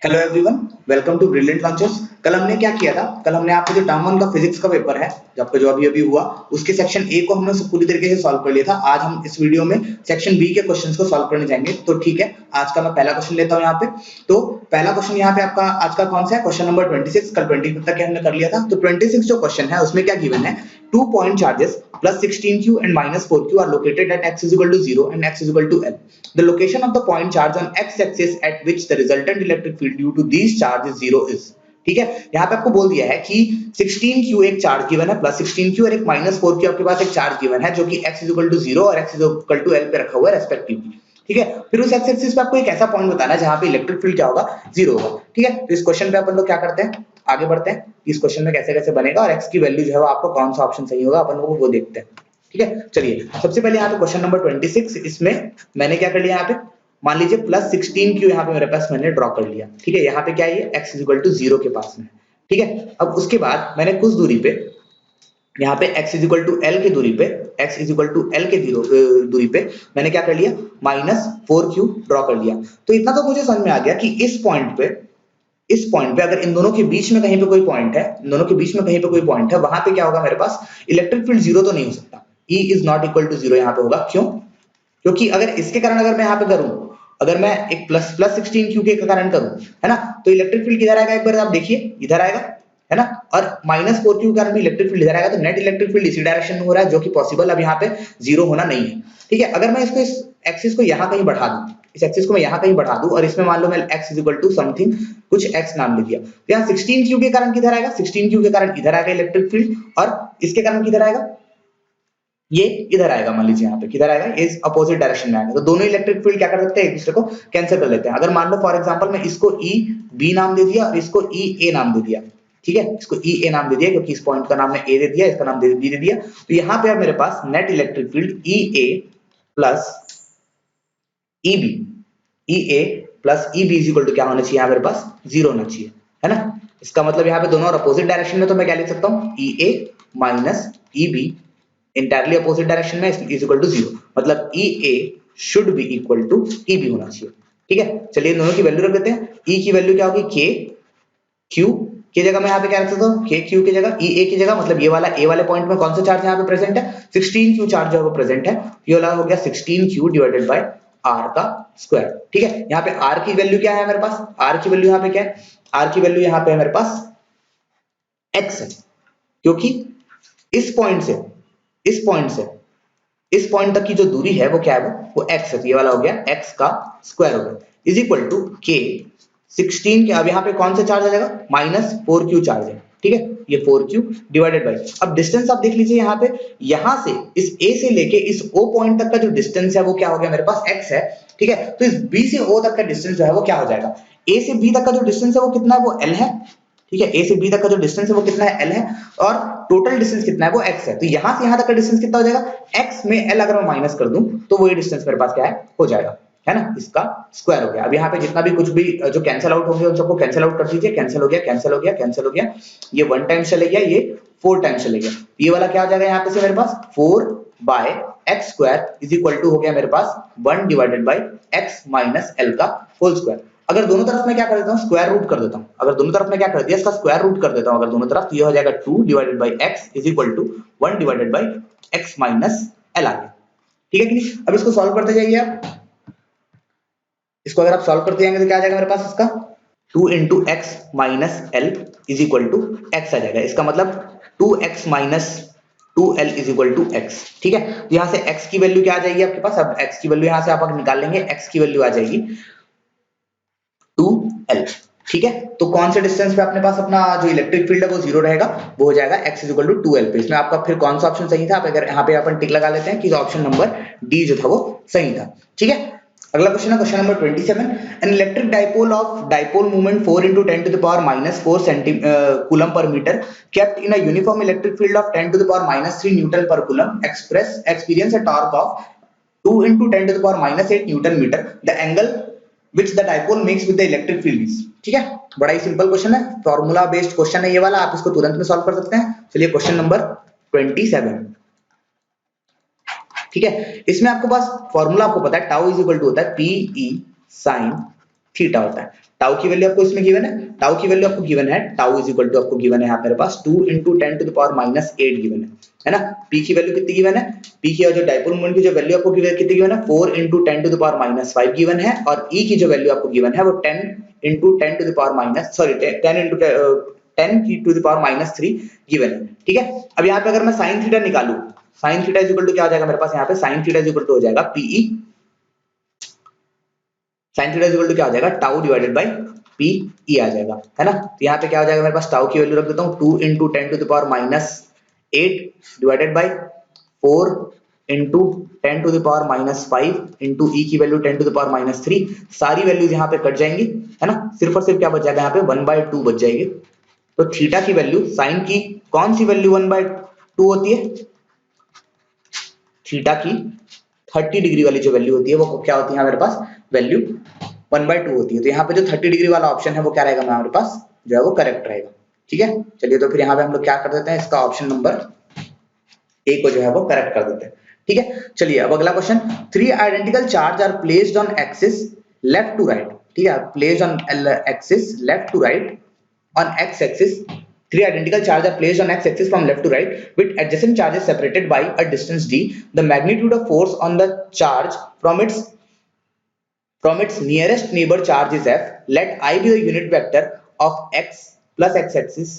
Hello everyone, welcome to Brilliant Launchers. कल हमने क्या किया था? कल हमने आपको जो टर्म वन का फिजिक्स का पेपर है, जब जो अभी अभी हुआ, उसके सेक्शन ए को हमने पूरी तरीके से सॉल्व कर लिया था। आज हम इस वीडियो में सेक्शन बी के क्वेश्चंस को सॉल्व करने जाएंगे। तो ठीक है, आज का मैं पहला क्वेश्चन लेता हूं यहाँ पे। तो पहला क्वेश्चन यहाँ पे आपका आज का कौन सा है? Question number 26। कल 20 तक हमने कर लिया था। तो 26 जो क्वेश्चन है उसमें क्या गिवन है? 2 point charges plus 16q and minus 4q are located at x is equal to 0 and x is equal to L. The location of the point charge on x-axis at which the resultant electric field due to these charge is 0 is. ठीक है, यहाँ पे आपको बोल दिया है कि 16q एक चार्ज गिवन है, प्लस 16q और एक माइनस 4q आपके पास एक चार्ज गिवन है, जो कि x is equal to 0 और x is equal to L पे रखा हुआ है रेस्पेक्टिवली। ठीक है, फिर उस एक्स एक्सिस पे आपको एक ऐसा पॉइंट बताना है जहां पे इलेक्ट्रिक फील्ड क्या होगा? 0 होगा। ठीक है, तो इस क्वेश्चन पे अपन लोग क्या करते हैं, आगे बढ़ते हैं। इस क्वेश्चन में कैसे कैसे बनेगा और x की वैल्यू जो है वो आपको कौन सा ऑप्शन सही होगा अपन लोग वो देखते हैं। ठीक है, चलिए सबसे पहले यहाँ पे क्वेश्चन नंबर 26, इसमें मैंने क्या कर लिया, यहाँ पे मान लीजिए प्लस 16q यहाँ पे मेरे पास मैंने ड्रॉ कर लिया। ठीक है, यहाँ पे क्या है, x इक्वल टू 0 के पास में। ठीक है, अब उसके बाद मैंने कुछ दूरी पे यहाँ पे x is equal to L की दूरी पे, x is equal to L के दूरी पे मैंने क्या कर लिया, माइनस 4q ड्रॉ कर लिया। तो इतना तो मुझे समझ में आ गया कि इस पॉइंट पे अगर इन दोनों के बीच में कहीं पे कोई पॉइंट है, इन दोनों के बीच में कहीं पे कोई पॉइंट है, वहां पे क्या होगा मेरे पास, इलेक्ट्रिक फील्ड 0 तो नहीं हो सकता। E is not equal to 0 यहाँ पे होगा। क्यों? क्योंकि अगर इसके कारण अगर मैं यहाँ पे करूं, अगर मैं एक प्लस 16q के कारण करूं, है ना, तो इलेक्ट्रिक फील्ड किधर आएगा? एक बार आप देखिए, इधर आएगा, है ना, और माइनस 4q के कारण भी इलेक्ट्रिक फील्ड इधर आएगा। तो नेट इलेक्ट्रिक फील्ड इसी डायरेक्शन में हो रहा है, जो कि पॉसिबल अब यहाँ पे 0 होना नहीं है। ठीक है, अगर मैं इसको इस एक्सिस को यहाँ कहीं बढ़ा दूं, इस एक्सिस को मैं यहाँ कहीं बढ़ा दूं और इसमें मान लो मैं x is equal to something कुछ x नाम ले दिया, तो यहाँ 16q के कारण किधर आएगा? 16q के कारण इधर आएगा इलेक्ट्रिक फील्ड, और इसके कारण किधर आएगा? ये इधर आएगा। मान लीजिए यहाँ पे किधर आएगा, इस अपोजिट डायरेक्शन में आएगा। तो दोनों इलेक्ट्रिक फील्ड क्या कर सकते हैं, एक दूसरे को कैंसिल कर लेते हैं। अगर मान लो फॉर एग्जांपल मैं इसको ई बी नाम दे दिया और इसको ई ए नाम दे दिया, ठीक है, इसको ई ए नाम दे दिया क्योंकि इस पॉइंट का नाम मैं ए दे दिया, इसका नाम बी दे दिया। तो यहाँ पे अब मेरे पास net electric field E A plus E B, E A plus E B is equal to क्या होना चाहिए यहाँ मेरे पास? 0 होना चाहिए, है ना। इसका मतलब यहाँ पे दोनों और अपोजिट डायरेक्शन में, तो मैं क्या लिख सकता हूँ, E A minus E B entirely opposite direction में इज इक्वल टू 0, मतलब E A should be equal to E B होना चाहिए। ठीक है, चलिए दोनों की वैल्यू रख देते हैं। ई की वैल्यू क्या होगी, के क्यू की जगह मैं यहाँ पे क्या रख सकता हूँ, के क्यू की जगह ई ए की जगह, मतलब ये वाला ए वाले पॉइंट में कौन सा चार्ज यहाँ पे प्रेजेंट है? 16q चार्ज जो है वो प्रेजेंट है। ये वाला हो गया 16q डिवाइडेड बाय r का स्क्वायर। ठीक है, यहाँ पे r की वैल्यू क्या है मेरे पास? r की वैल्यू यहाँ पे क्या है? r की वैल्यू यहाँ पे है मेरे पास x है, क्योंकि इस पॉइंट से इस पॉइंट तक की जो दूरी है वो क्या है, वो x है। ये वाला हो गया x का स्क्वायर हो गया, इज इक्वल टू k 16 के, अब यहाँ पे कौन सा चार्ज आ जाएगा? माइनस 4q चार्ज है। ठीक है, ये 4q डिवाइडेड बाय, अब डिस्टेंस आप देख लीजिए यहाँ पे, यहाँ से इस a से लेके इस o पॉइंट तक का जो डिस्टेंस है वो क्या हो गया मेरे पास? x है। ठीक है, तो इस b से o तक का डिस्टेंस जो है वो क्या हो जाएगा? a से b तक का जो डिस्टेंस है वो कितना है? वो l है। ठीक है, a से b तक का जो डिस्टेंस है वो कितना है? l है, और टोटल डिस्टेंस कितना है? वो x है। तो यहां से यहां तक का डिस्टेंस कितना हो जाएगा? x में l अगर मैं माइनस कर दूं तो वही डिस्टेंस मेरे पास क्या है, हो जाएगा, है ना, इसका स्क्वायर हो गया। अब यहाँ पे जितना भी कुछ भी जो कैंसिल आउट होंगे उन सबको कैंसिल आउट कर दीजिए, कैंसिल हो गया, कैंसिल हो गया, कैंसिल हो गया, ये 1 टाइम्स चले गया, ये 4 टाइम्स चले गया। ये वाला क्या हो जाएगा यहाँ पे से मेरे पास? 4 by x square is equal to हो गया मेरे पास 1 divided by x minus l का होल स्क्वायर। अगर दोनों तरफ मैं क्या कर देता हूँ, स्क्वायर रूट कर देता हूँ, अगर दोनों तरफ मैं क्या कर दिया, इसका स्क्वायर रूट कर देता हूँ अगर दोनों तरफ, तो ये हो जाएगा 2 divided by x is equal to 1 divided by x minus l आ गया। ठीक है कि नहीं? अब इसको सॉल्व करते जाइए आप, इसको अगर आप सॉल्व करते जाएंगे तो क्या आ जाएगा मेरे पास? इसका 2 into x minus l is equal to x आ जाएगा। इसका मतलब 2x minus 2l is equal to x। ठीक है, तो यहां से x की वैल्यू क्या आ जाएगी आपके पास? अब x की वैल्यू यहां से आप निकाल लेंगे, x की वैल्यू आ जाएगी 2l। ठीक है, तो कौन से डिस्टेंस पे अपने पास अपना जो इलेक्ट्रिक फील्ड है वो 0 रहेगा, वो हो जाएगा x is equal to 2l पे। इसमें आपका फिर कौन सा ऑप्शन सही था? आप अगर यहाँ पे अपन टिक लगा लेते हैं कि ऑप्शन नंबर डी जो था वो सही था। ठीक है, अगला क्वेश्चन है question number 27। An electric dipole of dipole moment 4 into 10 to the power minus 4 coulomb per meter kept in a uniform electric field of 10 to the power minus 3 newton per coulomb experience a torque of 2 into 10 to the power minus 8 newton meter. The angle which the dipole makes with the electric field is। ठीक है, बड़ा ही simple question है, formula based question है ये वाला, आप इसको तुरंत में सॉल्व कर सकते हैं। चलिए क्वेश्चन नंबर 27। ठीक है, इसमें आपको पास फॉर्मूला आपको पता है, टाउ इज इक्वल टू होता है पी ई साइन थीटा होता है। टाउ की वैल्यू आपको इसमें गिवन है, टाउ की वैल्यू आपको गिवन है, टाउ इज इक्वल टू आपको गिवन है यहाँ मेरे पास 2 × 10⁻⁸ गिवन है ना। पी की वैल्यू कितनी गिवन है, पी की जो डाइपोल मोमेंट की जो वैल्यू आपको कितनी गिवन है 4 × 10⁻⁵ गिवन है, और ई की जो वैल्यू आपको गिवन है वो 10 × 10⁻³ गिवन है। ठीक है, अब यहाँ पे अगर मैं साइन थीटा निकालू, sine theta is equal to क्या हो जाएगा मेरे पास, यहाँ पे sine theta is equal to हो जाएगा PE, sine theta is equal to क्या हो जाएगा tau divided by P E आ जाएगा, है ना। तो यहाँ पे क्या हो जाएगा मेरे पास, टाउ की वैल्यू रख देता हूँ 2 × 10⁻⁸ डिवाइडेड बाय 4 × 10⁻⁵ इंटू ई की वैल्यू 10⁻³ सारी वैल्यूज यहाँ पे कट जाएंगी, है ना। सिर्फ और सिर्फ क्या बच जाएगा यहाँ पे 1/2 बच जाएगी। तो थीटा की वैल्यू, साइन की कौन सी वैल्यू 1/2 होती है, थीटा की 30 डिग्री वाली जो वैल्यू होती है वो क्या होती है मेरे पास, वैल्यू 1/2 होती है। तो यहाँ पे जो 30 डिग्री वाला ऑप्शन है वो क्या रहेगा हमारे पास, जो है वो करेक्ट रहेगा। ठीक है, चलिए तो फिर यहाँ पे हम लोग क्या कर देते हैं, इसका ऑप्शन नंबर ए को जो है वो करेक्ट कर देते हैं। ठीक है, चलिए अब अगला question, 3 identical charge are placed on axis left to right. ठीक है, placed on axis left to right on x-axis, 3 identical charges are placed on x-axis from left to right with adjacent charges separated by a distance d. The magnitude of force on the charge from its nearest neighbor charge is f. Let I be the unit vector of x plus x-axis.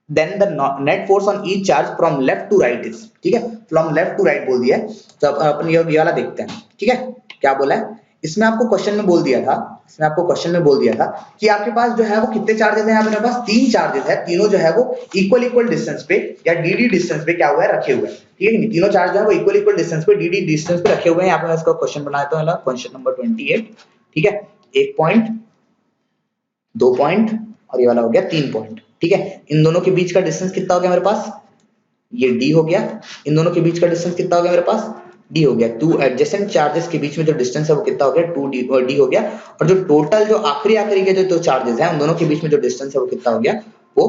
Then the net force on each charge from left to right is. ठीक है, from left to right बोल दिया है। तो अब अपन ये वाला देखते हैं। ठीक है, क्या बोला है इसमें, आपको क्वेश्चन में बोल दिया था, इसमें आपको क्वेश्चन में बोल दिया था कि आपके पास जो है वो कितने चार्जेस हैं, यहाँ पे मेरे पास 3 चार्जेस है, तीनों जो है वो इक्वल डिस्टेंस पे या dd डिस्टेंस पे क्या हुआ है, रखे हुए हैं। ठीक है, तीनों चार्ज जो है वो इक्वल डिस्टेंस पे dd डिस्टेंस पे रखे हुए हैं। यहाँ पे मैं इसका क्वेश्चन बनाता हूँ, क्वेश्चन नंबर 28। ठीक है, 1 पॉइंट, 2 पॉइंट और ये वाला हो गया 3 पॉइंट। ठीक है, इन दोनों के बीच का डिस्टेंस कितना हो गया मेरे पास, ये d हो गया, इन दोनों के बीच का डिस्टेंस कितना हो गया मेरे पास, d हो गया। 2 एडजेसेंट चार्जेस के बीच में जो डिस्टेंस है वो कितना हो गया, 2d हो गया। और जो टोटल जो आखिरी के जो 2 चार्जेस हैं उन दोनों के बीच में जो डिस्टेंस है वो कितना हो गया, वो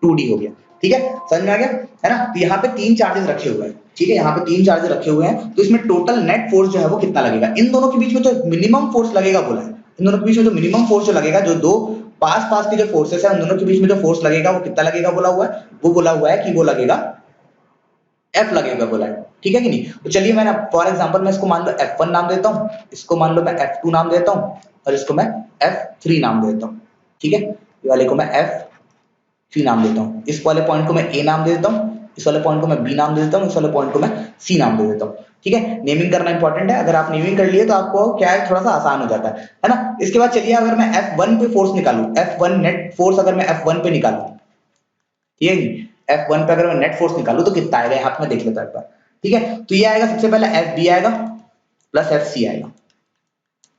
2d हो गया। ठीक है, समझ में आ गया, है ना। तो यहाँ पे 3 चार्जेस रखे हुए हैं। ठीक है, यहाँ पे 3 चार्जेस रखे हुए हैं, तो इसमें टोटल नेट फोर्स जो है वो कितना लगेगा, इन दोनों के बीच में जो मिनिमम फोर्स लगेगा बोला है, इन दोनों के बीच में जो मिनिमम फोर्स जो लगेगा, जो दो पास के जो फोर्सेस है उन दोनों के बीच में जो फोर्स लगेगा वो कितना लगेगा बोला हुआ है, वो बोला हुआ है कि वो लगेगा F लगेगा बोला है। ठीक है कि नहीं। तो चलिए मैं फॉर एग्जांपल मैं इसको मान लो F1 नाम देता हूँ, इसको मान लो मैं F2 नाम देता हूँ और इसको मैं F3 नाम देता हूँ। ठीक है, ये वाले को मैं F3 नाम देता हूँ, इस वाले पॉइंट को मैं A नाम दे देता हूँ, इस वाले पॉइंट को मैं B नाम दे देता हूँ, इस वाले पॉइंट को मैं C नाम दे देता हूँ। ठीक है, नेमिंग करना इंपॉर्टेंट है, अगर आप नेमिंग कर लिए तो आपको क्या है थोड़ा सा आसान हो जाता है ना। इसके बाद चलिए अगर मैं F1 पे फोर्स निकालू, F1 नेट फोर्स अगर मैं F1 पे निकालू, ठीक है, F1 पे अगर मैं नेट फोर्स निकालू तो कितना आएगा, यहाँ पे मैं देख लेता हूं एक बार। ठीक है, तो ये आएगा सबसे पहले FB आएगा प्लस FC आएगा,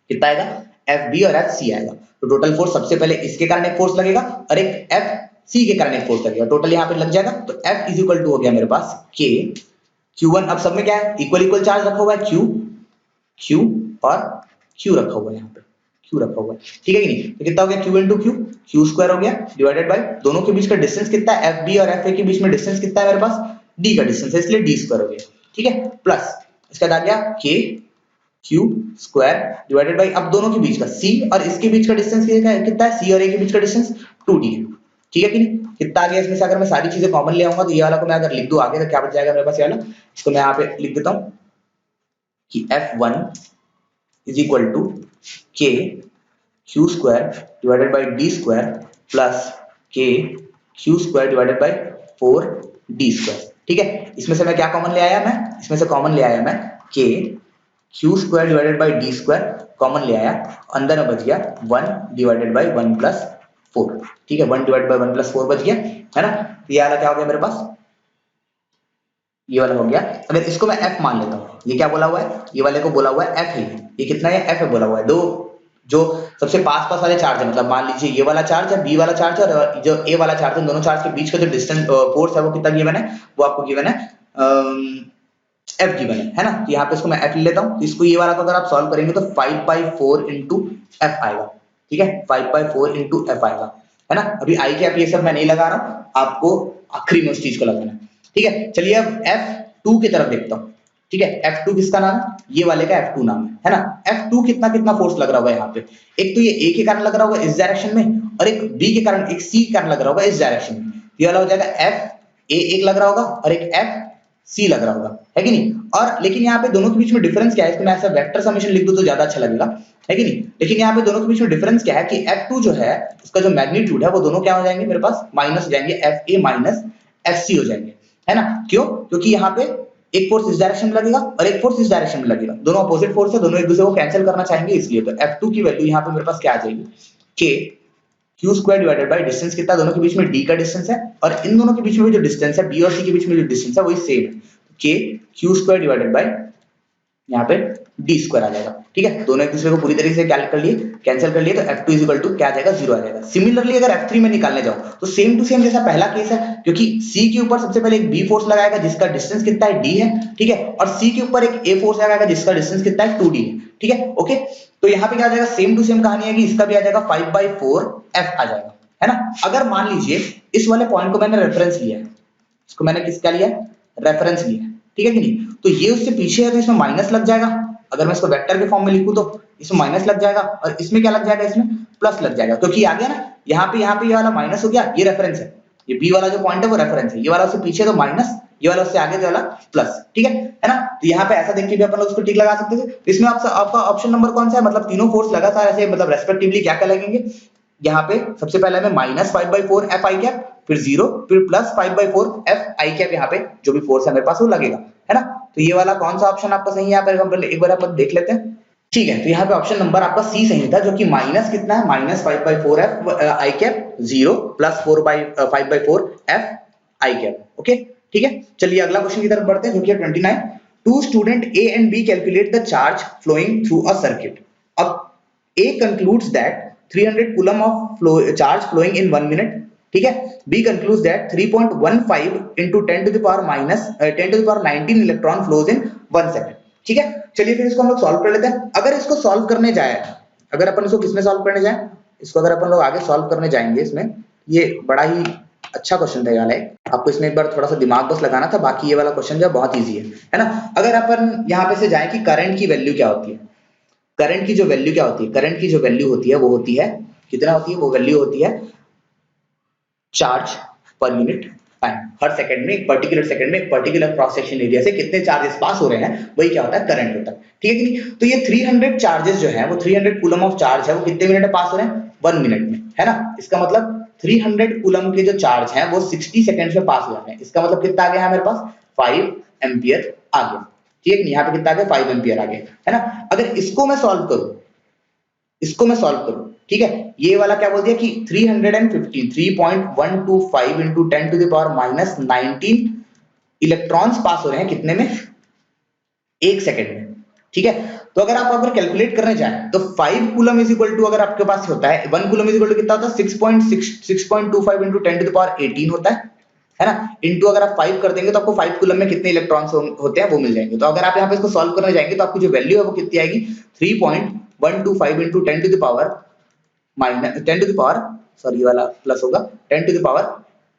कितना आएगा, FB और FC आएगा। तो टोटल फोर्स सबसे पहले इसके कारण एक फोर्स लगेगा और एक FC के कारण एक फोर्स लगेगा, टोटल यहाँ पे लग जाएगा। तो F इज इक्वल टू हो गया मेरे पास K Q1। अब सब में क्या है, इक्वल चार्ज रखा हुआ है, Q और Q रखा हुआ है, यहाँ पे Q रखा हुआ है। ठीक है कि नहीं। तो कितना हो गया, Q इंटू Q स्क्वायर हो गया डिवाइडेड बाय दोनों के बीच का डिस्टेंस कितना है, FB और FA के बीच में डिस्टेंस कितना है मेरे पास, D का डिस्टेंस है, इसलिए D स्क्वायर हो गया। ठीक है, प्लस इसका आ गया K Q square divided bye अब दोनों के बीच का C और इसके बीच का डिस्टेंस कितना है, C और A के बीच का डिस्टेंस 2D है। ठीक है कि नहीं। कितना आ गया इसमें से, अगर मैं सारी चीजें कॉमन ले आऊंगा तो ये वाला को मैं अगर लिख दूं आगे तो क्या बच जाएगा मेरे पास, ये वाला इसको मैं यहाँ पे लिख देता हूँ कि F1 is equal to K Q square divided by D square plus K Q square divided by 4D square. ठीक है, इसमें से मैं क्या कॉमन ले आया, मैं इसमें से कॉमन ले आया मैं K Q square divided by D square common ले आया, अंदर में बच गया 1 डिवाइडेड बाय 1 प्लस 4। ठीक है, 1 डिवाइडेड बाय 1 प्लस 4 बच गया, है ना। ये वाला क्या हो गया मेरे पास, ये वाला हो गया। अगर इसको मैं F मान लेता हूँ, ये क्या बोला हुआ है, ये वाले को बोला हुआ है F है, ये कितना है, F है बोला हुआ है। दो जो सबसे पास वाले चार्ज है, मतलब मान लीजिए ये वाला चार्ज है, B वाला चार्ज है और जो A वाला चार्ज है, दोनों चार्ज के बीच का जो डिस्टेंस फोर्स है वो कितना गिवन है, वो आपको गिवन है F गिवन है ना। तो यहाँ पे इसको मैं F ले लेता हूँ, इसको ये वाला को अगर आप सॉल्व करेंगे तो 5/4 इंटू F आएगा। ठीक है, 5/4 इंटू F आएगा, है ना। अभी I के आप ये सब मैं नहीं लगा रहा हूँ, आपको आखिरी में उस चीज को लगाना है। ठीक है, चलिए अब F2 की तरफ देखता हूँ। ठीक है। F2 किसका नाम है? ये वाले का F2 नाम है ना। F2 कितना कितना फोर्स लग रहा होगा यहाँ पे, एक तो ये A के कारण लग रहा होगा इस डायरेक्शन में, और एक B के कारण, एक C के कारण लग रहा होगा इस डायरेक्शन में। ये वाला हो जाएगा F A एक लग रहा होगा और एक F C लग रहा होगा, है कि नहीं। और लेकिन यहाँ पे दोनों के बीच में डिफरेंस क्या है, इसको मैं ऐसा वेक्टर समेशन लिख दूं तो ज्यादा अच्छा लगेगा, है कि नहीं। लेकिन यहाँ पे दोनों के बीच में डिफरेंस क्या है कि F2 जो है उसका जो मैग्नीट्यूड है वो दोनों क्या हो जाएंगे मेरे पास, माइनस हो जाएंगे, FA माइनस FC हो जाएंगे, है ना। क्यों? क्योंकि यहाँ पे एक फोर्स इस डायरेक्शन में लगेगा और एक फोर्स इस डायरेक्शन में लगेगा, दोनों अपोजिट फोर्स है, दोनों एक दूसरे को कैंसिल करना चाहेंगे इसलिए। तो F2 की वैल्यू यहाँ पे मेरे पास क्या आ जाएगी, K Q square divided by distance कितना, दोनों के बीच में D का डिस्टेंस है, और इन दोनों के बीच में जो डिस्टेंस है B और C के बीच में जो डिस्टेंस है वही सेम है, K Q square divided bye यहाँ पे D स्क्वायर आ जाएगा, ठीक है। दोनों एक दूसरे को पूरी तरीके से कैंसिल कर लिए, तो F2 इज इक्वल टू क्या आ जाएगा, 0 आ जाएगा। सिमिलरली अगर F3 में निकालने जाओ तो सेम टू सेम जैसा पहला केस है, क्योंकि C के ऊपर सबसे पहले एक B फोर्स लगाएगा जिसका डिस्टेंस कितना है, D है, ठीक है, और C के ऊपर एक A फोर्स लगाएगा जिसका डिस्टेंस कितना है, 2D है, ठीक है, ओके। तो यहाँ पे क्या आ जाएगा, सेम टू सेम कहानी है, इसका भी आ जाएगा 5/4 F आ जाएगा, है ना। अगर मान लीजिए इस वाले पॉइंट को मैंने रेफरेंस लिया है, इसको मैंने किसका लिया है, रेफरेंस लिया है, ठीक है कि नहीं, तो ये उससे पीछे है तो इसमें माइनस लग जाएगा, अगर मैं इसको वेक्टर के फॉर्म में लिखूं तो इसमें माइनस लग जाएगा, और इसमें क्या लग जाएगा, इसमें प्लस लग जाएगा, क्योंकि आ गया ना, यहाँ पे ये वाला माइनस हो गया, ये रेफरेंस है, ये बी वाला जो पॉइंट है वो रेफरेंस है, ये वाला उससे पीछे तो माइनस, ये वाला उससे आगे जो वाला प्लस, ठीक है ना। तो यहाँ पे ऐसा देख के भी अपन लोग उसको ठीक लगा सकते थे। इसमें आपका ऑप्शन नंबर कौन सा है, मतलब तीनों फोर्स लगातार ऐसे मतलब रेस्पेक्टिवली क्या क्या लगेंगे, यहाँ पे सबसे पहले में माइनस 5/4 F I कैप, फिर 0, फिर प्लस 5/4 F I कैप, यहाँ पे जो भी फोर्स है मेरे पास वो लगेगा, है ना। तो ये वाला कौन सा ऑप्शन आपका सही है, यहाँ पे एक बार अपन देख लेते हैं, ठीक है। तो यहाँ पे ऑप्शन नंबर आपका सी सही था, जो कि माइनस कितना है, minus 5/4 F I cap 0 plus 5/4 F I cap, okay, ठीक है। चलिए अगला क्वेश्चन की तरफ बढ़ते हैं, जो कि 29। Two student A and B calculate the charge flowing through a circuit. अब A concludes that 300 coulomb of charge flowing in 1 minute, ठीक है। B concludes that 3.15 into 10 to the power minus 10 to the power 19 electron flows in 1 second, ठीक है। चलिए फिर इसको हम लोग सॉल्व कर लेते हैं। अगर इसको सॉल्व करने जाए, अगर अपन इसको किसमें सॉल्व करने जाए, इसको अगर अपन लोग आगे सॉल्व करने जाएंगे, इसमें ये बड़ा ही अच्छा क्वेश्चन था वाला, आपको इसमें एक बार थोड़ा सा दिमाग बस लगाना था, बाकी ये वाला क्वेश्चन जो है बहुत इजी है ना। अगर अपन यहाँ पे से जाए कि करंट की वैल्यू क्या होती है, करंट की जो वैल्यू क्या होती है, करंट की जो वैल्यू होती है वो होती है कितना होती है, वो वैल्यू होती है चार्ज पर यूनिट टाइम। हर सेकंड में, एक पर्टिकुलर सेकंड में, एक पर्टिकुलर क्रॉस सेक्शन एरिया से कितने चार्जेस पास हो रहे हैं, वही क्या होता है, करंट होता है, ठीक है कि नहीं। तो ये 300 चार्जेस जो है, वो 300 कूलम ऑफ चार्ज है, वो कितने मिनट में पास हो रहे हैं, 1 मिनट में, है ना। इसका मतलब 300 कूलम के जो चार्ज है वो 60 सेकंड में पास हो जाते हैं। इसका मतलब कितना आ गया है मेरे पास, 5 एम्पियर आ गया, ठीक है। यहाँ पे कितना आ गया, 5 एम्पियर आ गया, है ना। अगर इसको मैं सॉल्व करूं, इसको मैं सॉल्व करूं, ठीक है, ये वाला क्या बोल दिया कि 353.125 into 10 to the power minus 19 electrons पास हो रहे हैं कितने में, 1 सेकंड में, ठीक है। तो अगर आप अगर कैलकुलेट करने जाए तो 5 कूलम इज इक्वल टू, अगर आपके पास होता है 1 कूलम इज इक्वल टू कितना होता है, 6.25 into 10 to the power 18 होता है ना। इनटू अगर आप 5 कर देंगे तो आपको 5 कूलम में कितने इलेक्ट्रॉन्स होते हैं वो मिल जाएंगे। तो अगर आप यहाँ पे इसको सॉल्व करने जाएंगे तो आपकी जो वैल्यू है वो कितनी आएगी, 3.125 into 10 to the power minus 10 to the power, sorry वाला प्लस होगा, 10 to the power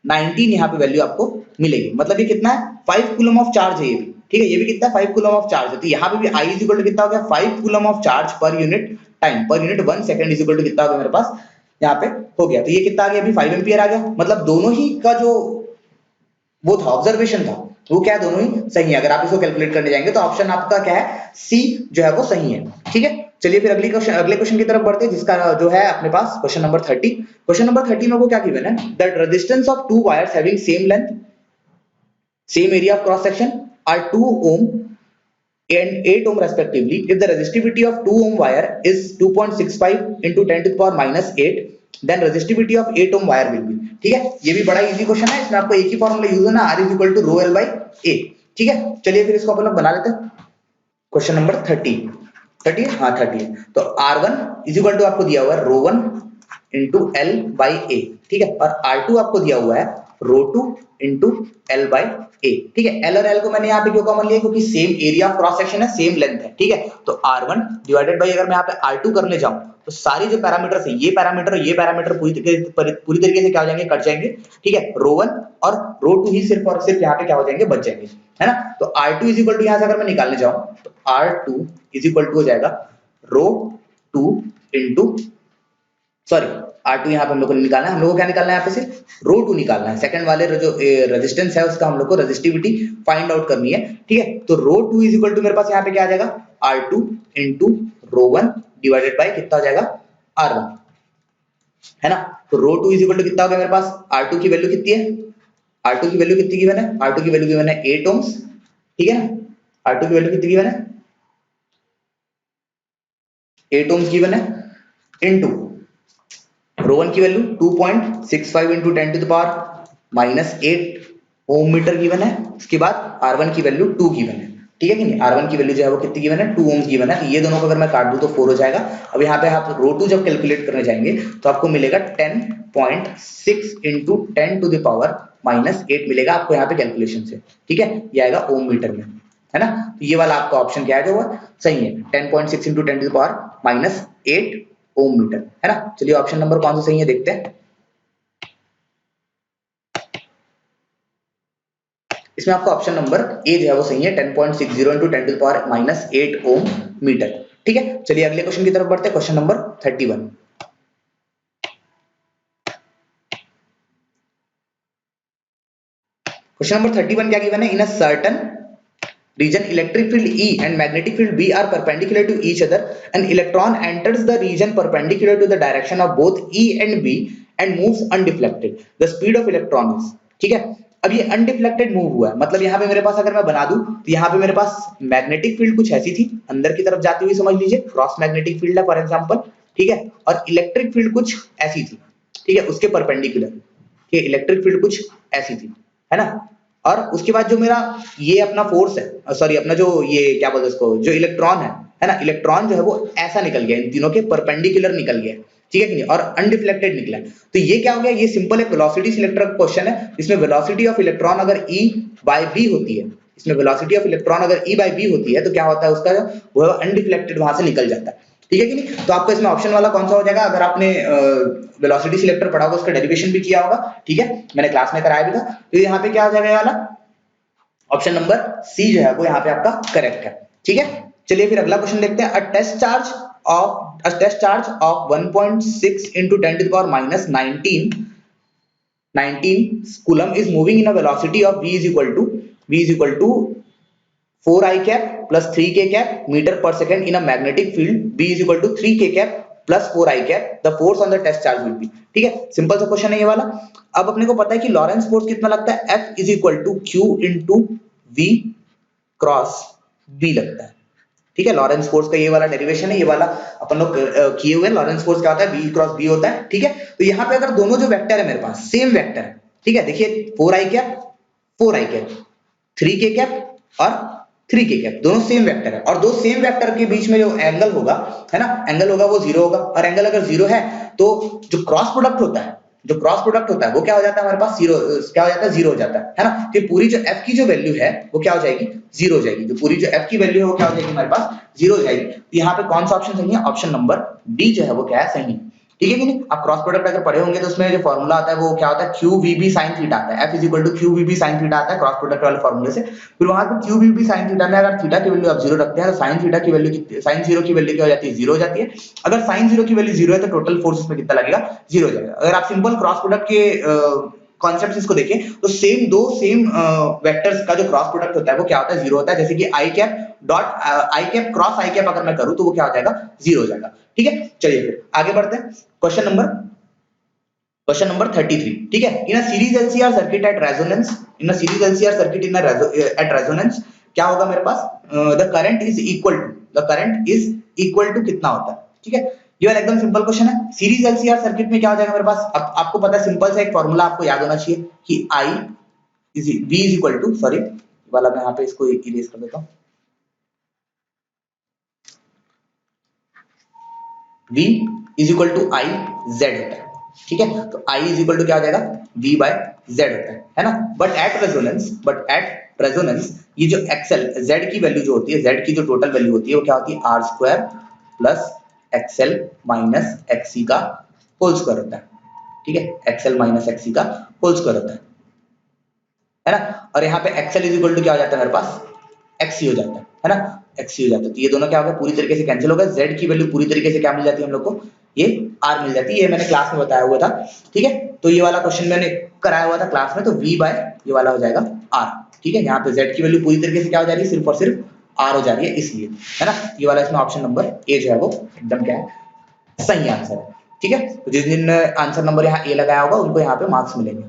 19 यहाँ पे वैल्यू आपको मिलेगी। मतलब ये कितना है, 5 कूलम ऑफ चार्ज है ये भी, ठीक है, ये भी कितना है, 5 कूलम ऑफ चार्ज है। तो यहाँ पे भी I इज इक्वल टू कितना हो गया, 5 coulomb of charge per unit time, per unit 1 second is equal to कितना हो गया मेरे पास, यहाँ पे हो गया। तो ये कितना आ गया, अभी 5 एम्पियर आ गया। मतलब दोनों ही का जो वो था, ऑब्जर्वेशन था, वो क्या है, दोनों ही सही है। अगर आप इसको कैलकुलेट करने जाएंगे तो ऑप्शन आपका क्या है, सी जो है वो सही है, ठीक है। चलिए फिर अगले क्वेश्चन की तरफ बढ़ते हैं, जिसका जो है अपने पास क्वेश्चन नंबर 30। क्वेश्चन नंबर 30 में वो क्या गिवन है, that resistance of two wires having same length, same area of cross section are 2 ohm and 8 ohm respectively. If the resistivity of 2 ohm wire is 2.65 into 10 to the power minus 8, then resistivity of 8 ohm wire will be, ठीक है। ये भी बड़ा easy question है, इसमें आपको एक ही formula use करना, R is equal to rho L by A, ठीक है। चलिए फिर इसको अपन लोग बना लेते हैं। क्वेश्चन नंबर 30 है, हाँ 30 है। तो R1 इज इक्वल टू आपको दिया हुआ है rho 1 into L by A, ठीक है, और R2 आपको दिया हुआ है rho 2 into L by A, ठीक है। L और L को मैंने यहाँ पे क्यों कॉमन लिया, क्योंकि same area of cross section है, सेम लेंथ है, ठीक है। तो R1 डिवाइडेड बाई, अगर मैं यहाँ पे R2 करने जाऊं तो सारी जो पैरामीटर है, ये पैरामीटर पूरी तरीके से क्या हो जाएंगे, कट जाएंगे, ठीक है। रो 1 और रो 2 ही सिर्फ और सिर्फ यहाँ पे क्या हो जाएंगे, बच जाएंगे। है ना। तो R2 इज इक्वल टू, यहां से अगर मैं निकालने जाऊं तो R2 इज इक्वल टू हो जाएगा रो 2 इंटू, सॉरी R2 यहाँ पे हम लोग को निकालना है, हम लोग को क्या निकालना है यहाँ पे से रो 2 निकालना है, सेकंड वाले जो रेजिस्टेंस है उसका हम लोग को रेजिस्टिविटी फाइंड आउट करनी है, ठीक है। तो रो 2 इज इक्वल टू मेरे पास यहाँ पे क्या आ जाएगा R2 into rho 1 divided bye कितना हो जाएगा R1, है ना। तो रो 2 इज इक्वल टू कितना हो गया मेरे पास, R2 की वैल्यू कितनी है, R2 की वैल्यू कितनी गिवन है, R2 की वैल्यू गिवन है 8 ओम्स, ठीक है ना। R2 की वैल्यू कितनी गिवन है 8 ओम्स गिवन है, इनटू रो 1 की value 2.65 into 10 to the power minus 8 ohm metre given है। उसके बाद R1 की वैल्यू 2 गिवन है, ठीक है कि नहीं। R1 की वैल्यू जो है वो कितनी गिवन है 2 ओम्स गिवन है। तो ये दोनों को अगर मैं काट दूं तो 4 हो जाएगा। अब यहाँ पे आप रो 2 जब कैलकुलेट करने जाएंगे तो आपको मिलेगा 10.6 into 10 to the power minus 8 मिलेगा आपको यहाँ पे कैलकुलेशन से, ठीक है। ये आएगा ओम मीटर में, है ना। तो ये वाला आपका ऑप्शन क्या है जो हुआ सही है, 10.6 into 10 to the power minus 8 ohm metre, है ना। चलिए ऑप्शन नंबर कौन सा सही है देखते हैं। इसमें आपका ऑप्शन नंबर ए जो है वो सही है, 10.60 into 10 to the power minus 8 ohm metre, ठीक है। चलिए अगले क्वेश्चन की तरफ बढ़ते हैं, क्वेश्चन नंबर 31। क्वेश्चन नंबर 31 क्या गिवन है, in a certain region electric field E and magnetic field B are perpendicular to each other. An electron enters the region perpendicular to the direction of both E and B and moves undeflected. The speed of electron is, ठीक है। अब ये undeflected move हुआ है, मतलब यहाँ पे मेरे पास अगर मैं बना दूं तो यहाँ पे मेरे पास मैग्नेटिक फील्ड कुछ ऐसी थी अंदर की तरफ जाती हुई, समझ लीजिए क्रॉस मैग्नेटिक फील्ड है फॉर एग्जांपल, ठीक है। और इलेक्ट्रिक फील्ड कुछ ऐसी थी, ठीक है, उसके परपेंडिकुलर, ठीक है। इलेक्ट्रिक फील्ड कुछ ऐसी थी, है ना। और उसके बाद जो मेरा ये अपना फोर्स है, सॉरी अपना जो ये क्या बोलते हैं उसको, जो इलेक्ट्रॉन है ना, इलेक्ट्रॉन जो है वो ऐसा निकल गया, इन तीनों के परपेंडिकुलर निकल गया, ठीक है कि नहीं, और अनडिफ्लेक्टेड निकला। तो ये क्या हो गया, ये सिंपल एक वेलोसिटी सिलेक्टर का क्वेश्चन है। इसमें वेलोसिटी ऑफ इलेक्ट्रॉन अगर E बाय B होती है, इसमें वेलोसिटी ऑफ इलेक्ट्रॉन अगर E बाय B होती है तो क्या होता है उसका, वो अनडिफ्लेक्टेड वहां से निकल जाता है, ठीक है कि नहीं। तो आपको इसमें ऑप्शन वाला कौन सा हो जाएगा, अगर आपने वेलोसिटी सिलेक्टर पढ़ा होगा उसका डेरिवेशन भी किया होगा, ठीक है, मैंने क्लास में कराया भी था। तो यहाँ पे क्या आ जाएगा वाला ऑप्शन नंबर सी जो है वो यहाँ पे आपका करेक्ट है, ठीक है। चलिए फिर अगला क्वेश्चन देखते हैं। A test charge of 1.6 into 10 to the power minus 19 coulomb is moving in a velocity of v is equal to 4 I cap plus 3 k cap meter per second in a magnetic field b is equal to 3 k cap plus 4 I cap, the force on the test charge will be, ठीक है। Simple सा question है ये वाला। अब अपने को पता है कि लॉरेंस फोर्स कितना लगता है, F is equal to Q into V cross B लगता है, ठीक है। लॉरेंस फोर्स का ये वाला डेरिवेशन है, ये वाला अपन लोग किए हुए। लॉरेंस फोर्स क्या होता है, V क्रॉस B होता है, ठीक है। तो यहाँ पे अगर दोनों जो वेक्टर है मेरे पास सेम वेक्टर है, ठीक है, देखिए 4 I cap 3 k cap और 3 k कैप, दोनों सेम वेक्टर है, और दो सेम वेक्टर के बीच में जो एंगल होगा, है ना, एंगल होगा वो जीरो होगा। और एंगल अगर जीरो है तो जो क्रॉस प्रोडक्ट होता है, वो क्या हो जाता है हमारे पास, क्या हो जाता है, जीरो हो जाता है ना। फिर पूरी जो f की जो वैल्यू है वो क्या हो जाएगी, जीरो हो जाएगी। जो पूरी जो f की वैल्यू है वो क्या हो जाएगी हमारे पास, जीरो हो जाएगी। तो यहाँ पे कौन सा ऑप्शन सही है, ऑप्शन नंबर डी जो है वो क्या है, सही है, ठीक है कि नहीं। आप क्रॉस प्रोडक्ट अगर पढ़े होंगे तो उसमें जो फॉर्मूला आता है वो क्या होता है, QVB sin थीटा आता है, F is equal to QVB sin theta आता है क्रॉस प्रोडक्ट वाले फॉर्मूले से। फिर वहां पे QVB sin थीटा में अगर थीटा की वैल्यू आप जीरो रखते हैं तो sin थीटा की वैल्यू कितनी, sin जीरो की वैल्यू क्या हो जाती है, जीरो हो जाती है। अगर sin जीरो की वैल्यू जीरो है तो टोटल फोर्स इसमें कितना लगेगा, जीरो हो जाएगा। अगर आप सिंपल क्रॉस प्रोडक्ट के कॉन्सेप्ट इसको देखें तो दो सेम वेक्टर्स का जो क्रॉस प्रोडक्ट होता है वो क्या होता है, जीरो होता है। जैसे कि आई कैप क्रॉस आई कैप अगर मैं करूं तो वो क्या हो जाएगा, जीरो हो जाएगा, ठीक है। चलिए फिर आगे बढ़ते हैं, क्वेश्चन नंबर 33, ठीक है। In a series LCR circuit at resonance, क्या होगा मेरे पास, the current is equal to कितना होता है, ठीक है। ये वाला एकदम सिंपल क्वेश्चन है। सीरीज एलसीआर सर्किट में क्या हो जाएगा मेरे पास, अब आपको पता है सिंपल सा एक फॉर्मूला आपको याद होना चाहिए कि V is equal to, sorry वाला मैं यहाँ पे इसको इरेज कर देता हूँ, V is equal to I Z होता है, ठीक है। तो I इज इक्वल टू क्या हो जाएगा, V बाय Z होता है ना। बट एट रेजोनेंस ये जो XL Z की वैल्यू जो होती है, Z की जो टोटल वैल्यू होती है वो क्या होती है, R square plus XL minus XC का होल स्क्वायर होता है, ठीक है। XL माइनस XC का होल स्क्वायर होता है। है ना, और यहाँ पे एक्सएल इज इक्वल टू क्या हो जाता है मेरे पास, एक्सी हो जाता है ना, एक्सी हो जाता है। तो ये दोनों क्या होगा, पूरी तरीके से कैंसिल होगा। जेड की वैल्यू पूरी तरीके से क्या मिल जाती है हम लोग को, ये आर मिल जाती है। ये मैंने क्लास में बताया हुआ था, ठीक है। तो ये वाला क्वेश्चन मैंने कराया हुआ था क्लास में, तो वी बाय ये वाला हो जाएगा आर, ठीक है। यहाँ पे जेड की वैल्यू पूरी तरीके से क्या हो जा रही है, सिर्फ और सिर्फ आर हो जा रही है, इसलिए, है ना। ये वाला इसमें ऑप्शन नंबर ए जो है वो एकदम क्या है, सही आंसर है, ठीक है। तो जिस दिन आंसर नंबर यहाँ ए लगाया होगा उनको यहाँ पे मार्क्स मिलेंगे।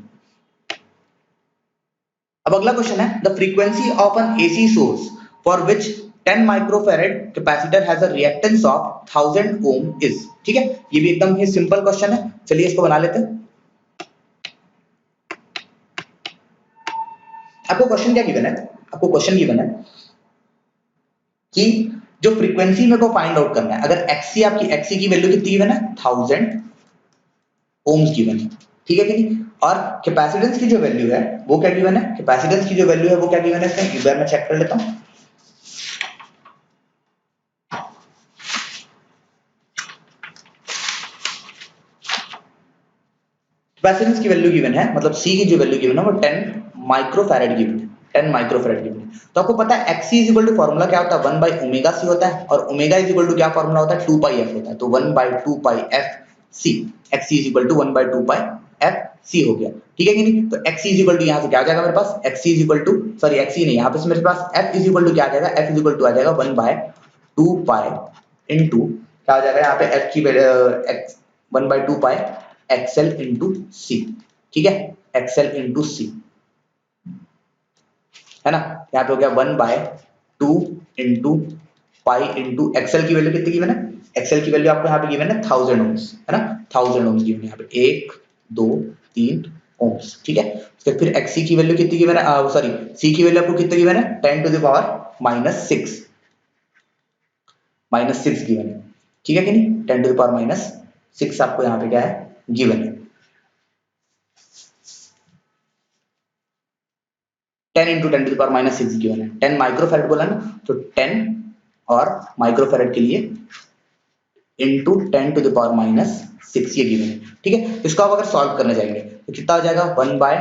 अब अगला क्वेश्चन है, the frequency of an AC source for which 10 microfarad capacitor has a reactance of 1000 ohm is, ठीक है। ये भी एकदम ही सिंपल क्वेश्चन है, चलिए इसको बना लेते हैं। आपको क्वेश्चन क्या गिवन है, आपको क्वेश्चन गिवन है कि जो फ्रीक्वेंसी मेरे को फाइंड आउट करना है, अगर एक्सी आपकी एक्सी की वैल्यू कितनी गिवन है, 1000 ओम्स गिवन है, ठीक है कि नहीं। और कैपेसिटेंस की जो वैल्यू है वो क्या गिवन है, कैपेसिटेंस की जो वैल्यू है वो क्या गिवन है, इसमें एक बार मैं चेक कर लेता हूं। कैपेसिटेंस की वैल्यू गिवन है, मतलब सी की जो वैल्यू गिवन है वो 10 माइक्रोफैराड गिवन है, 10 माइक्रोफैराड गिवन है। तो आपको पता है XC is equal to formula क्या होता है, 1 बाई ओमेगा सी होता है, और ओमेगा इज इक्वल टू क्या फॉर्मूला होता है, 2 पाई एफ होता है। तो 1 by 2 pi F C, XC is equal to 1 by 2 pi F C हो गया, ठीक है कि नहीं। तो एक्सी इज इक्वल टू यहाँ से क्या आ जाएगा मेरे पास, XC is equal to, sorry XC नहीं, यहाँ पे मेरे पास एफ इज इक्वल टू क्या आ जाएगा, एफ इज इक्वल टू आ जाएगा 1 बाय 2 पाई इनटू क्या हो जाएगा यहाँ पे एफ की 1 बाय 2 पाई एक्सएल इनटू सी, ठीक है, एक्सएल इंटू सी, है ना। यहाँ पे हो गया 1 by 2 into pi into XL की वैल्यू कितनी गिवन है, एक्सएल की वैल्यू आपको यहाँ पे गिवन है 1000 ओम्स, है ना, 1000 ओम्स गिवन है यहाँ पे, 1 2 3 ओम्स, ठीक है। फिर एक्सी की वैल्यू कितनी गिवन है, सॉरी सी की वैल्यू आपको कितनी गिवन है, 10 टू द पावर -6 गिवन है, ठीक है कि नहीं, 10 टू द पावर -6 आपको यहाँ पे क्या है गिवन है। 10 into 10 to the power -6 given है, 10 माइक्रोफैराड बोला ना, तो 10 और माइक्रोफैराड के लिए इंटू 10 टू द पावर -6 ये गिवन है, ठीक है। इसको आप अगर सॉल्व करने जाएंगे तो कितना हो जाएगा, 1 by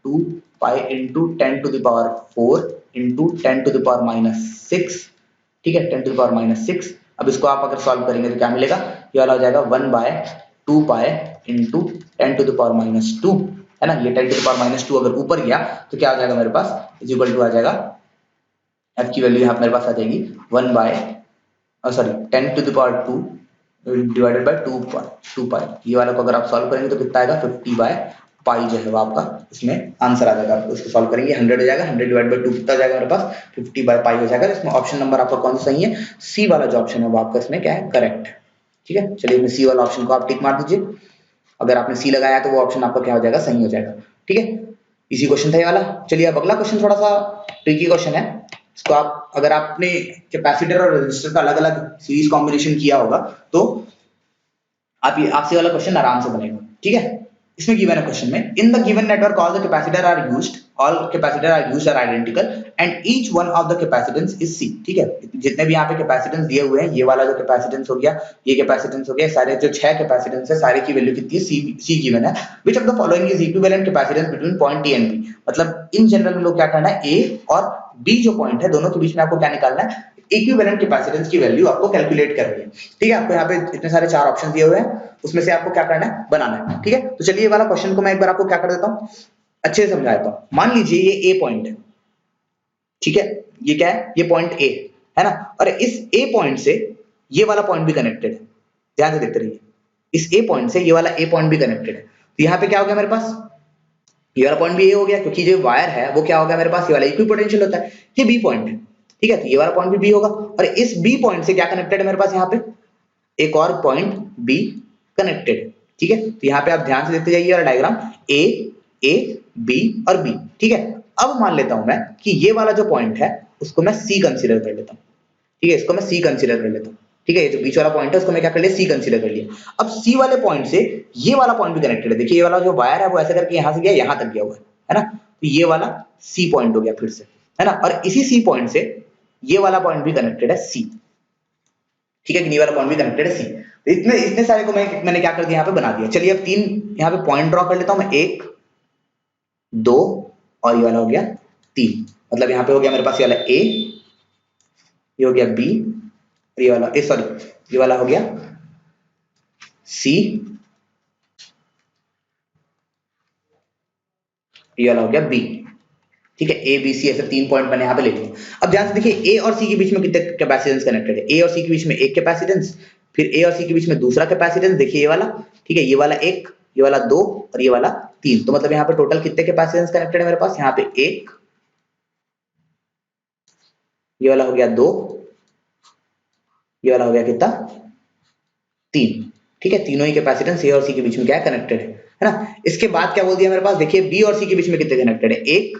2 pi into 10 to the power 4 into 10 to the power -6, ठीक है, 10 टू द पावर -6। अब इसको आप अगर सॉल्व करेंगे तो क्या मिलेगा, ये वाला हो जाएगा 1 by 2 pi into 10 to the power -2, है ना। ये 10 टू द पावर -2 अगर ऊपर गया तो क्या आ जाएगा मेरे पास, इज इक्वल टू आ जाएगा, एफ की वैल्यू यहाँ मेरे पास आ जाएगी 1 by sorry 10 to the power 2 divided by 2 pi, ये वाला को अगर आप सॉल्व करेंगे तो कितना आएगा, 50 बाय पाई जो है वो आपका इसमें आंसर आ जाएगा। आपको इसको सॉल्व करेंगे 100 हो जाएगा, 100 डिवाइड बाय 2 कितना हो जाएगा मेरे पास, 50 बाय पाई हो जाएगा। इसमें ऑप्शन नंबर आपका कौन सा सही है, सी वाला जो ऑप्शन है वो आपका इसमें क्या है, करेक्ट है, ठीक है। चलिए सी वाला ऑप्शन को आप टिक मार दीजिए, अगर आपने सी लगाया तो वो ऑप्शन आपका क्या हो जाएगा, सही हो जाएगा, ठीक है। इजी क्वेश्चन था ये वाला। चलिए अब अगला क्वेश्चन थोड़ा सा ट्रिकी क्वेश्चन है। इसको आप अगर आपने कैपेसिटर और रेजिस्टर का अलग अलग सीरीज कॉम्बिनेशन किया होगा तो आप ये आपसे वाला क्वेश्चन आराम से बनेगा, ठीक है। इसमें गिवन है क्वेश्चन में, in the given network all the capacitor are used, all capacitor are used are identical and each one of the capacitance is C, ठीक है। जितने भी यहाँ पे कैपेसिटेंस दिए हुए हैं, ये वाला जो कैपेसिटेंस हो गया, ये कैपेसिटेंस हो गया, सारे जो 6 कैपेसिटेंस है सारे की वैल्यू कितनी है, सी गिवन है। Which of the following is equivalent capacitance between point A and B, मतलब इन जनरल में लोग क्या करना है, ए और बी जो पॉइंट है दोनों के बीच में आपको क्या निकालना है, इक्विवेलेंट कैपेसिटेंस की वैल्यू आपको कैलकुलेट करनी है, ठीक है। आपको यहाँ पे इतने सारे 4 ऑप्शन दिए हुए हैं, उसमें से आपको क्या करना है, बनाना है, ठीक है। तो चलिए ये वाला क्वेश्चन को मैं एक बार आपको क्या कर देता हूं, अच्छे से समझा देता हूं। मान लीजिए ये ए पॉइंट है, ठीक है, ये क्या है, ये पॉइंट ए है ना, और इस ए पॉइंट से ये वाला पॉइंट भी कनेक्टेड है, ध्यान से देखते रहिए, इस ए पॉइंट से ये वाला ए पॉइंट भी कनेक्टेड है। तो यहाँ पे क्या हो गया मेरे पास, ये वाला पॉइंट भी ए हो गया, क्योंकि जो वायर है वो क्या हो गया मेरे पास, ये वाला इक्विपोटेंशियल होता है, ये बी पॉइंट है, ठीक है। तो ये वाला पॉइंट भी बी होगा, और इस बी पॉइंट से क्या कनेक्टेड है मेरे पास, यहाँ पे एक और पॉइंट बी कनेक्टेड है, ठीक है। तो यहाँ पे आप ध्यान से देखते जाइए और डायग्राम ए बी और बी, ठीक है। अब मान लेता हूं मैं कि ये वाला जो पॉइंट है उसको मैं सी कंसीडर कर लेता हूं, ठीक है, इसको मैं सी कंसीडर कर लेता हूं, ठीक है। ये जो बीच वाला पॉइंट है उसको मैं क्या कर लिया, सी कंसीडर कर लिया। अब सी वाले पॉइंट से ये वाला पॉइंट भी कनेक्टेड है, देखिए ये वाला जो वायर है वो ऐसे करके यहां से गया यहां तक गया हुआ है ना, तो ये वाला सी पॉइंट हो गया फिर से, है ना, और इसी सी पॉइंट से ये वाला पॉइंट भी कनेक्टेड है सी, ठीक है, ये वाला पॉइंट भी कनेक्टेड है सी। तो इतने सारे को मैंने क्या कर दिया, यहाँ पे बना दिया। चलिए अब 3 यहाँ पे पॉइंट ड्रॉ कर लेता हूं मैं, 1 2 और ये वाला हो गया 3। मतलब यहाँ पे हो गया मेरे पास ये वाला A, ये हो गया B, ये वाला ये वाला हो गया C, ये वाला हो गया B। ठीक है, A B C ऐसे 3 पॉइंट मैंने यहाँ पे ले लिए। अब ध्यान से देखिए A और C के बीच में कितने कैपेसिटेंस कनेक्टेड है। A और C के बीच में एक कैपेसिटेंस, फिर A और C के बीच में दूसरा कैपेसिटेंस, देखिए ये वाला, ठीक है, ये वाला 1, ये वाला 2 और ये वाला 3। तो मतलब यहाँ पे टोटल कितने कैपेसिटेंस कनेक्टेड है मेरे पास, यहाँ पे 1, ये वाला हो गया 2, ये वाला हो गया कितना 3। ठीक है, तीनों ही कैपेसिटेंस A और C के बीच में क्या है कनेक्टेड है ना। इसके बाद क्या बोल दिया मेरे पास, देखिए B और C के बीच में कितने कनेक्टेड है, 1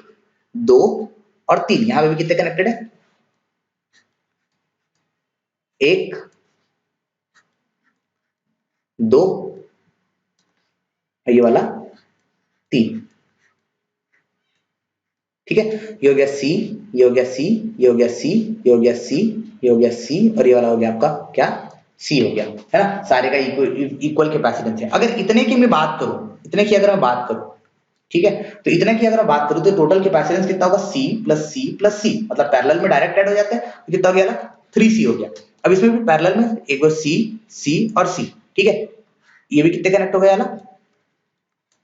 2 और 3। यहाँ पे भी कितने कनेक्टेड है, 1 2, ये वाला 3। ठीक है, ये हो गया C, ये हो गया C, ये हो गया C, ये हो गया C, ये हो गया C और ये वाला हो गया आपका क्या C हो गया, है ना। सारे का इक्वल कैपेसिटेंस है। अगर इतने की मैं बात करूं, इतने की अगर मैं बात करूं, ठीक है, तो इतने की अगर मैं बात करूं तो टोटल कैपेसिटेंस कितना होगा, C plus C plus C, मतलब पैरेलल में डायरेक्ट ऐड हो जाते हैं। तो कितना हो गया, 3C हो गया। अब इसमें भी पैरेलल में एक बार C C और C, ठीक है, ये भी कितने कनेक्ट हो गया ना,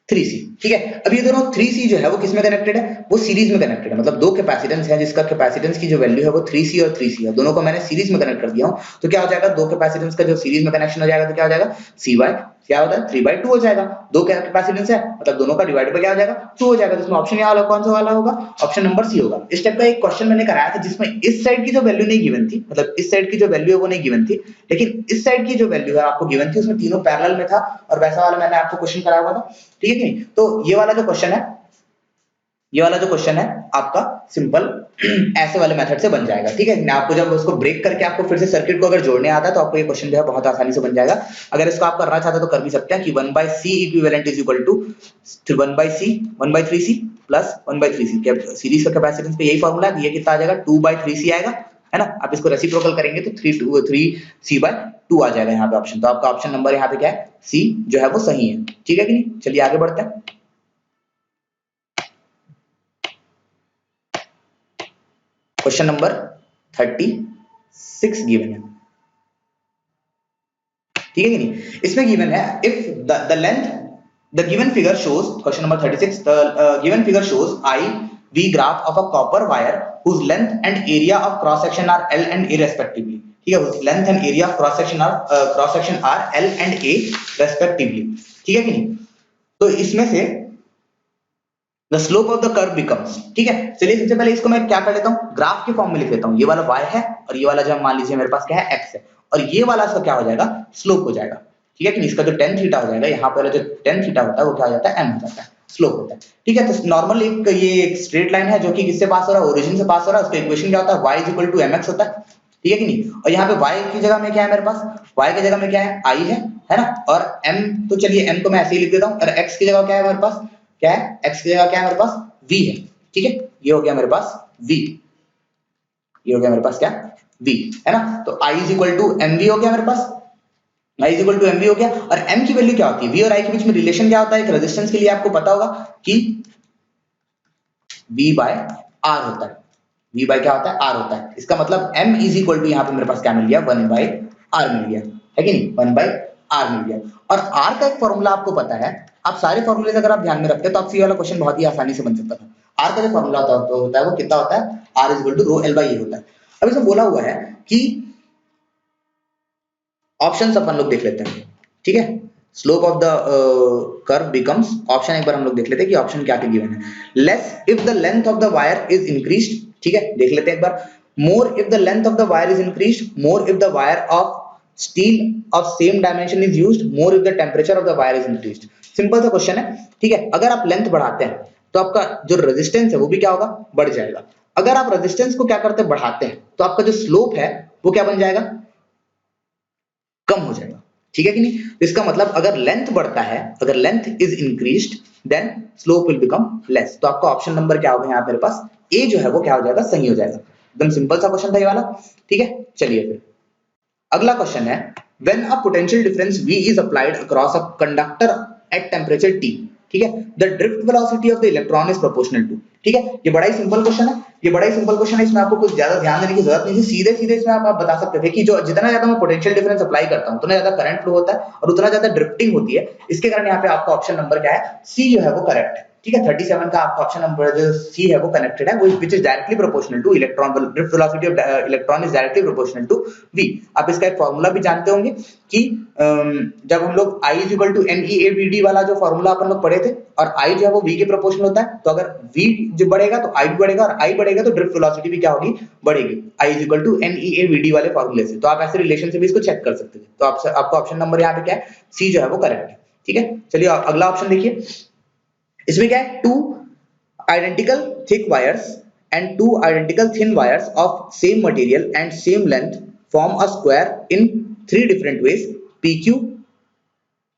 3C। ठीक है, अब ये दोनों 3C जो है वो किस में कनेक्टेड है, वो सीरीज में कनेक्टेड है। मतलब दो कैपेसिटेंस है जिसका कैपेसिटेंस की जो वैल्यू है वो 3C और 3C है, दोनों को मैंने सीरीज में कनेक्ट कर दिया हूं। तो क्या हो जाएगा, दो कैपेसिटेंस का जो सीरीज में कनेक्शन हो जाएगा तो क्या हो जाएगा, C बाय क्या होता है 3/2 हो जाएगा। दो कैपेसिटेंस है मतलब दोनों का डिवाइड बाय क्या हो जाएगा 2 हो जाएगा। तो इसमें ऑप्शन यहाँ कौन सा वाला होगा, ऑप्शन नंबर C होगा। इस टाइप का एक क्वेश्चन मैंने कराया था जिसमें इस साइड की जो वैल्यू नहीं गिवन थी, मतलब इस साइड की जो वैल्यू है वो नहीं गिवन थी, लेकिन इस साइड की जो वैल्यू है आपको गिवन थी, उसमें तीनों पैरेलल में था और वैसा वाला मैंने आपको क्वेश्चन कराया हुआ था। ठीक है कि नहीं। तो ये वाला जो क्वेश्चन है, ये वाला जो क्वेश्चन है आपका सिंपल ऐसे वाले मेथड से बन जाएगा। ठीक है, आपको जब उसको ब्रेक करके आपको फिर से सर्किट को अगर जोड़ने आता है तो आपको ये क्वेश्चन जो है बहुत आसानी से बन जाएगा। अगर इसको आप करना चाहते हैं तो कर भी सकते हैं कि 1/C equivalent is equal to 1/C 1/3C plus 1/3C। Series का कैपेसिटेंस पे यही फॉर्मूला है, ये कितना आ जाएगा 2/3C आएगा, है ना। आप इसको रेसिप्रोकल करेंगे तो 3C/2 आ जाएगा यहाँ पे ऑप्शन। तो आपका ऑप्शन नंबर यहाँ पे क्या है, C जो है वो सही है। ठीक है कि नहीं, चलिए आगे बढ़ते हैं। क्वेश्चन नंबर 36 गिवन है, ठीक है कि नहीं। इसमें गिवन है if the length the given figure shows, question number 36, the given figure shows IV graph of a copper wire whose length and area of cross section are L and A respectively। ठीक है, whose length and area of cross section are L and A respectively। ठीक है कि नहीं। तो इसमें से The slope of the curve becomes, ठीक है। चलिए सबसे पहले इसको मैं क्या कर लेता हूँ, ग्राफ के फॉर्म में लिख लेता हूँ। ये वाला y है और ये वाला जब मान लीजिए मेरे पास क्या है x है, और ये वाला इसका क्या हो जाएगा, स्लोप हो जाएगा। ठीक है कि इसका जो tan थीटा हो जाएगा, यहाँ पर जो tan थीटा होता है वो क्या हो जाता है m हो जाता है, स्लोप होता है। ठीक है, तो नॉर्मल ये एक स्ट्रेट लाइन है जो कि किससे पास हो रहा है, ओरिजिन से पास हो रहा है। उसका इक्वेशन क्या होता है, y इक्वल टू mx होता है। ठीक है कि नहीं। और यहाँ पे y की जगह में क्या है मेरे पास, y की जगह में क्या है I है ना। और m तो चलिए m को मैं ऐसे ही लिख देता हूँ। और x की जगह क्या है मेरे पास, क्या है x की जगह क्या है मेरे पास v है। ठीक है, ये हो गया मेरे पास v, ये हो गया मेरे पास क्या v, है ना। तो I is equal to mv हो गया मेरे पास, I is equal to mv हो गया। और m की वैल्यू क्या होती है, v और I के बीच में रिलेशन क्या होता है, एक रेजिस्टेंस के लिए आपको पता होगा कि v बाय r होता है। v बाय क्या होता है, r होता है। इसका मतलब m इज इक्वल टू यहाँ पे मेरे पास क्या मिल गया, 1/r मिल गया, है कि नहीं, 1/r मिल गया। और r का एक फॉर्मूला आपको पता है, आप सारे फॉर्मूले अगर आप ध्यान में रखते हैं तो आपसे ये वाला क्वेश्चन बहुत ही आसानी से बन सकता था। r का जो फॉर्मूला होता है वो कितना होता है, r is equal to rho l by a होता है। अब इसमें बोला हुआ है कि ऑप्शंस अपन लोग देख लेते हैं। ठीक है, slope of the curve becomes, option एक बार हम लोग देख लेते हैं कि ऑप्शन क्या क्या गिवन है। Less if the length of the wire is increased, ठीक है, देख लेते हैं एक बार। More if the length of the wire is increased, more if the wire of steel of same dimension is used, more if the temperature of the wire is increased. Simple सा question है। ठीक है, अगर आप length बढ़ाते हैं तो आपका जो रेजिस्टेंस है वो भी क्या होगा, बढ़ जाएगा। अगर आप रेजिस्टेंस को क्या करते हैं, बढ़ाते हैं, तो आपका जो स्लोप है वो क्या बन जाएगा, कम हो जाएगा। ठीक है कि नहीं। तो इसका मतलब अगर लेंथ बढ़ता है, अगर length is increased then slope will become less. तो आपका ऑप्शन नंबर क्या होगा, यहाँ मेरे पास ए जो है वो क्या हो जाएगा, सही हो जाएगा। एकदम सिंपल सा क्वेश्चन था ये वाला। ठीक है, चलिए फिर अगला क्वेश्चन है, when a potential difference V is applied across a conductor at temperature T, ठीक है, the drift velocity of the electron is proportional to, ठीक है, ये बड़ा ही सिंपल क्वेश्चन है, ये बड़ा ही सिंपल क्वेश्चन है, इसमें आपको कुछ ज्यादा ध्यान देने की जरूरत नहीं है, सीधे सीधे इसमें आप बता सकते थे कि जो जितना ज्यादा मैं पोटेंशियल डिफरेंस अप्लाई करता हूं उतना ज्यादा करंट फ्लो होता है और उतना ज्यादा ड्रिफ्टिंग होती है, इसके कारण यहाँ पे आपका ऑप्शन नंबर क्या है, सी जो है वो करेक्ट है, ठीक है, 37 का आपका ऑप्शन नंबर जो सी है वो कनेक्टेड है, which is directly proportional to electron, drift velocity of electron is directly proportional to v। आप इसका एक फार्मूला भी जानते होंगे कि जब हम लोग I = NeAVD वाला जो फार्मूला अपन लोग पढ़े थे और I जो है वो v के प्रोपोर्शनल होता है, तो अगर v जो बढ़ेगा तो I भी बढ़ेगा और I बढ़ेगा तो ड्रिफ्ट वेलोसिटी भी क्या होगी, बढ़ेगी, I = NeAVD वाले फार्मूले से। तो आप ऐसे रिलेशन से भी इसको चेक कर सकते थे। तो आपका ऑप्शन नंबर यहाँ पे क्या है, सी जो है वो करेक्ट है, ठीक है। चलिए अगला ऑप्शन देखिए, इसमें क्या है, to identical thick wires and two identical thin wires of same material and same length form a square in three different ways, PQ,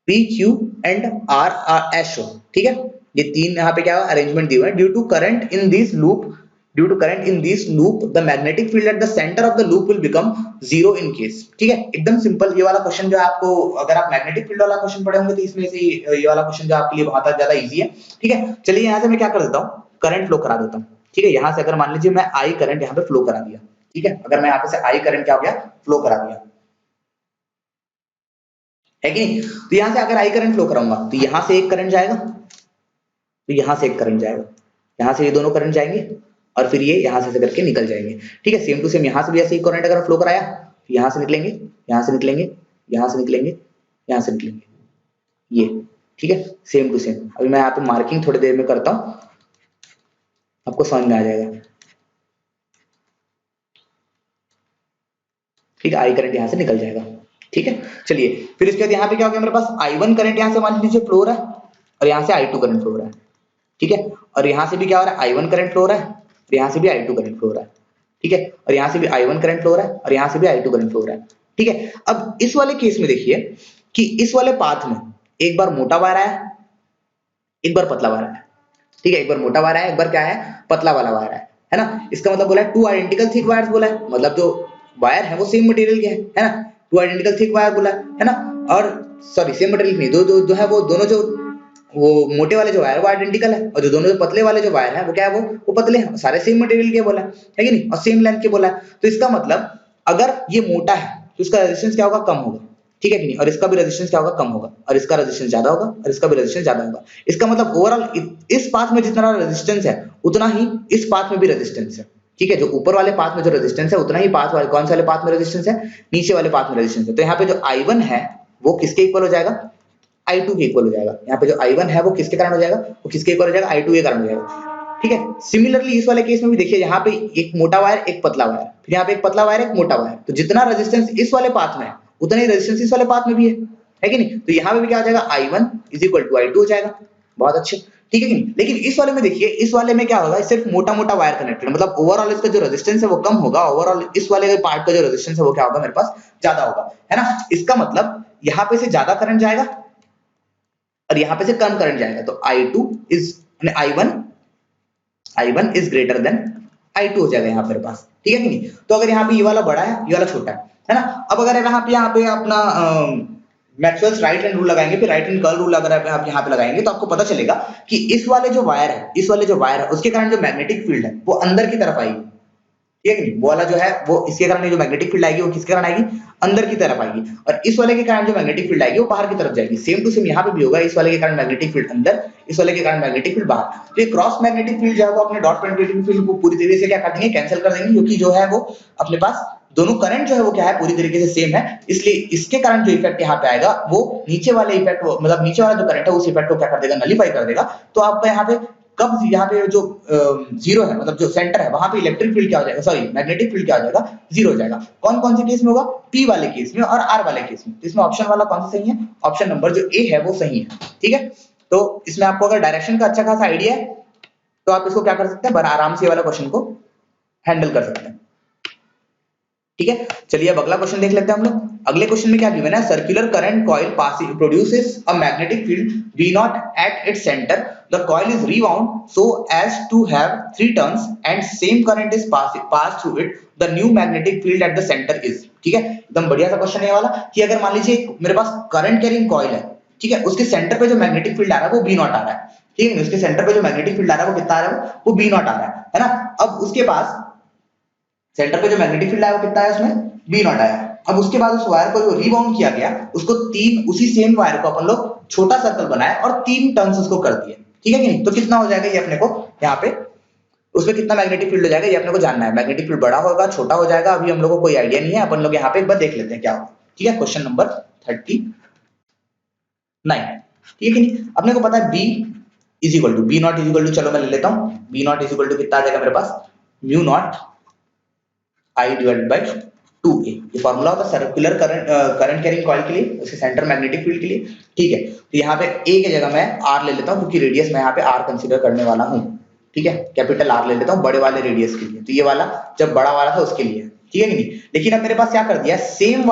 PQ and R are as shown, ठीक है। ये तीन यहाँ पे क्या अरेंजमेंट दिए हुए हैं, due to current in this loop the magnetic field at the center of the loop will become zero in case, ठीक है, एकदम सिंपल। ये वाला क्वेश्चन जो है आपको, अगर आप मैग्नेटिक फील्ड वाला क्वेश्चन पढ़े होंगे तो इसमें से ये वाला क्वेश्चन जो आपके लिए बहुत ज्यादा इजी है, ठीक है। चलिए यहाँ से मैं क्या कर देता हूँ, करंट फ्लो करा देता हूँ, ठीक है। यहाँ से अगर मान लीजिए मैं आई करंट यहाँ पे फ्लो करा दिया, ठीक है, अगर मैं यहाँ पे से आई करंट क्या हो गया, फ्लो करा दिया, है कि नहीं। तो यहाँ से अगर आई करंट फ्लो कराऊंगा तो यहाँ से एक करंट जाएगा, तो यहाँ से एक करंट जाएगा, यहाँ से ये दोनों करंट जाएंगे और फिर ये यहाँ से करके निकल जाएंगे, ठीक है। सेम टू सेम यहाँ से भी ऐसे ही करंट अगर फ्लो कराया तो यहाँ से निकलेंगे, यहाँ से निकलेंगे, यहाँ से निकलेंगे, यहाँ से निकलेंगे, ये, ठीक है, सेम टू सेम। अभी मैं यहाँ पे मार्किंग थोड़ी देर में करता हूँ, आपको समझ में आ जाएगा, ठीक है। आई करंट यहाँ से निकल जाएगा, ठीक है। चलिए फिर इसके बाद यहाँ पे क्या हो गया, मेरे पास I1 करंट यहाँ से मान लीजिए फ्लो हो रहा है और यहाँ से I2 करंट फ्लो हो रहा है, ठीक है। और यहाँ से भी क्या हो रहा है, I1 करंट फ्लो हो रहा है और यहाँ से भी I2 करंट फ्लो हो रहा है, ठीक है। और यहाँ से भी I1 करंट फ्लो हो रहा है और यहाँ से भी I2 करंट फ्लो हो रहा है, ठीक है। अब इस वाले केस में देखिए कि इस वाले पाथ में एक बार मोटा वायर आया, एक बार पतला वायर आया, ठीक है, एक बार मोटा वायर आया, एक बार क्या है, पतला वाला वायर है ना। इसका मतलब बोला है टू आइडेंटिकल थिक वायर्स बोला है, मतलब जो वायर है वो सेम मटेरियल के है ना, टू आइडेंटिकल थिक वायर बोला है ना, और सॉरी सेम मटेरियल नहीं, जो है वो दोनों जो वो मोटे वाले जो वायर वो आइडेंटिकल है और जो दोनों जो पतले वाले जो वायर है वो क्या है, वो पतले हैं, सारे सेम मटेरियल के बोला है कि नहीं, और सेम लेंथ के बोला है। तो इसका मतलब अगर ये मोटा है तो इसका रेजिस्टेंस क्या होगा, कम होगा, ठीक है कि नहीं, और इसका भी रेजिस्टेंस क्या होगा, कम होगा, और इसका रेजिस्टेंस ज्यादा होगा और इसका भी रेजिस्टेंस ज्यादा होगा। इसका मतलब ओवरऑल इस पाथ में जितना रेजिस्टेंस है उतना ही इस पाथ में भी रेजिस्टेंस है, ठीक है। जो ऊपर वाले पाथ में जो रेजिस्टेंस है उतना ही पाथ वाले, कौन से वाले पाथ में रेजिस्टेंस है, नीचे वाले पाथ में रेजिस्टेंस है। तो यहाँ पे जो I1 है वो किसके इक्वल हो जाएगा, I2 के इक्वल हो जाएगा। यहाँ पे जो I1 है वो किसके कारण हो जाएगा, वो किसके इक्वल हो जाएगा, I2 के कारण हो जाएगा, ठीक है। सिमिलरली इस वाले केस में भी देखिए, यहाँ पे एक मोटा वायर एक पतला वायर, फिर यहाँ पे एक पतला वायर एक मोटा वायर, तो जितना रेजिस्टेंस इस वाले पाथ में है उतना ही रेजिस्टेंस इस वाले पाथ में भी है कि नहीं। तो यहाँ पे भी क्या हो जाएगा, I1 = I2 हो जाएगा, बहुत अच्छे, ठीक है कि नहीं। लेकिन इस वाले में देखिए, इस वाले में क्या होगा, सिर्फ मोटा मोटा वायर कनेक्टेड, मतलब ओवरऑल इसका जो रेजिस्टेंस है वो कम होगा, ओवरऑल इस वाले पार्ट का जो रेजिस्टेंस है वो क्या होगा, मेरे पास ज्यादा होगा, है ना। इसका मतलब यहाँ पे से ज्यादा करंट जाएगा और यहाँ पे से कम करंट जाएगा, तो I1 is greater than I2 हो जाएगा यहाँ मेरे पास, ठीक है कि नहीं। तो अगर यहाँ पे ये वाला बड़ा है, ये वाला छोटा है ना। अब अगर यहाँ पे अपना मैक्सवेल्स राइट हैंड रूल लगाएंगे, फिर राइट हैंड कर्ल रूल अगर आप यहाँ पे लगाएंगे तो आपको पता चलेगा कि इस वाले जो वायर है उसके कारण जो मैग्नेटिक फील्ड है वो अंदर की तरफ आएगी, ठीक है नहीं, वो वाला जो है वो इसके कारण जो मैग्नेटिक फील्ड आएगी वो किसके कारण आएगी, अंदर की तरफ आएगी, और इस वाले के कारण जो मैग्नेटिक फील्ड आएगी वो बाहर की तरफ जाएगी। सेम टू सेम यहाँ पे भी होगा, इस वाले के कारण मैग्नेटिक फील्ड अंदर, इस वाले के कारण मैग्नेटिक फील्ड बाहर। तो ये क्रॉस मैग्नेटिक फील्ड जो है वो अपने डॉट पेनिट्रेटिंग फील्ड को पूरी तरीके से क्या कर देंगे, कैंसिल कर देंगे, क्योंकि जो है वो अपने पास दोनों करंट जो है वो क्या है, पूरी तरीके से सेम है। इसलिए इसके कारण जो इफेक्ट यहाँ पे आएगा वो नीचे वाले इफेक्ट, मतलब नीचे वाला जो करंट है उस इफेक्ट को क्या कर देगा, नलीफाई कर देगा। तो आपका यहाँ पे कब यहाँ पे जो जीरो है, मतलब जो सेंटर है वहां पे इलेक्ट्रिक फील्ड क्या हो जाएगा, सॉरी मैग्नेटिक फील्ड क्या हो जाएगा, जीरो हो जाएगा। कौन कौन से केस में होगा, पी वाले केस में और आर वाले केस में। तो इसमें ऑप्शन वाला कौन सा सही है, ऑप्शन नंबर जो ए है वो सही है, ठीक है। तो इसमें आपको अगर डायरेक्शन का अच्छा खासा आइडिया है तो आप इसको क्या कर सकते हैं, बड़ा आराम से वाला क्वेश्चन को हैंडल कर सकते हैं, ठीक है। चलिए अब अगला क्वेश्चन देख लेते हैं हम लोग। अगले क्वेश्चन में क्या गिवन है, circular current coil produces a magnetic field V0 at its centre, the coil is rewound so as to have 3 turns and same current is pass through it, the new magnetic field at the centre is, ठीक है। एकदम बढ़िया सा question है ये वाला, कि अगर मान लीजिए मेरे पास करंट कैरिंग कॉइल है, ठीक है, उसके सेंटर पे जो मैग्नेटिक फील्ड आ रहा है वो बी नॉट आ रहा है, ठीक है, उसके सेंटर पे जो मैग्नेटिक फील्ड आ रहा है वो कितना आ रहा है, वो बी नॉट आ रहा है ना। अब उसके पास सेंटर पे जो मैग्नेटिक फील्ड आया वो कितना है, उसमें बी नॉट आया। अब उसके बाद उस वायर को जो रीबाउंड किया गया, उसको तीन, उसी सेम वायर को अपन लोग छोटा सर्कल बनाया और 3 टर्न्स उसको कर दिए, ठीक है कि नहीं। तो कितना हो जाएगा ये अपने को यहाँ पे, उसमें कितना मैग्नेटिक फील्ड हो जाएगा ये अपने को जानना है। मैग्नेटिक फील्ड बड़ा होगा छोटा हो जाएगा अभी हम लोग को कोई आइडिया नहीं है, अपन लोग यहाँ पे एक बार देख लेते हैं क्या होगा, ठीक है। क्वेश्चन नंबर 39, ठीक है नहीं। अपने को पता है B is equal to B not is equal to, चलो मैं ले लेता हूँ, B not is equal to कितना आ जाएगा मेरे पास, mu not I divided by 2a। ये फॉर्मूला होता है सर्कुलर करंट कैरिंग कॉइल के लिए, उसके सेंटर मैग्नेटिक फील्ड के लिए, ठीक है। तो यहाँ पे a की जगह मैं r ले लेता हूँ क्योंकि रेडियस मैं यहाँ पे r कंसीडर करने वाला हूँ, ठीक है, कैपिटल R ले लेता हूँ बड़े वाले रेडियस के लिए। तो ये वाला जब बड़ा वाला था उसके लिए, ठीक है कि नहीं। लेकिन अब मेरे पास क्या कर दिया, सेम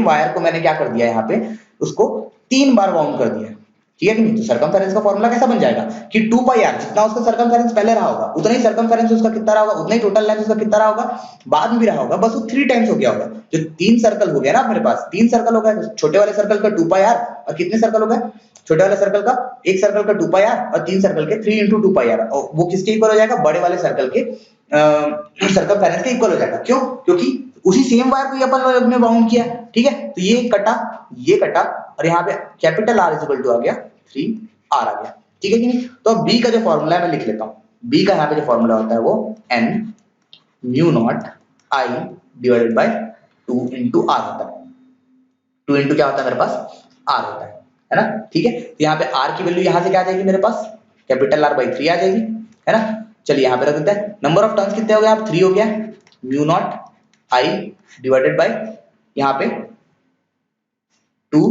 वायर को मैंने क्या कर दिया यहाँ पे, उसको 3 बार बाउंड कर दिया, ठीक है कि नहीं। तो सर्कमफेरेंस का फॉर्मूला कैसा बन जाएगा कि 2 पाई r, जितना उसका सर्कमफेरेंस पहले रहा होगा उतना ही सर्कमफेरेंस उसका कितना रहा होगा, उतना ही टोटल लेंथ उसका कितना रहा होगा, बाद में भी रहा होगा, बस वो 3 टाइम्स हो गया होगा। जो 3 सर्कल हो गया ना मेरे पास, 3 सर्कल हो गया, छोटे वाले सर्कल का 2 पाई r और कितने सर्कल हो गए, छोटे वाले सर्कल का एक सर्कल का 2 पाई r और 3 सर्कल के 3 into 2 पाई r, और वो किसके इक्वल हो जाएगा, बड़े वाले सर्कल के सर्कमफेरेंस के इक्वल हो जाएगा। क्यों, क्योंकि उसी सेम वायर को ही अपन लोग ने बाउंड किया, ठीक है। तो ये कटा और यहाँ पे capital R is equal to आ गया 3r आ गया, ठीक है कि नहीं। तो अब b का जो फॉर्मूला है मैं लिख लेता हूँ, b का यहाँ पे जो फॉर्मूला होता है वो n mu naught i divided by 2 into r होता है। 2 into क्या होता है मेरे पास, r होता है ना, ठीक है। तो यहाँ पे r की वैल्यू यहाँ से क्या आ जाएगी मेरे पास, कैपिटल R by 3 आ जाएगी, है ना। चलिए यहाँ पे रख देते हैं, नंबर ऑफ टर्न्स कितने हो गए, आप 3 हो गया, mu naught i divided by यहाँ पे 2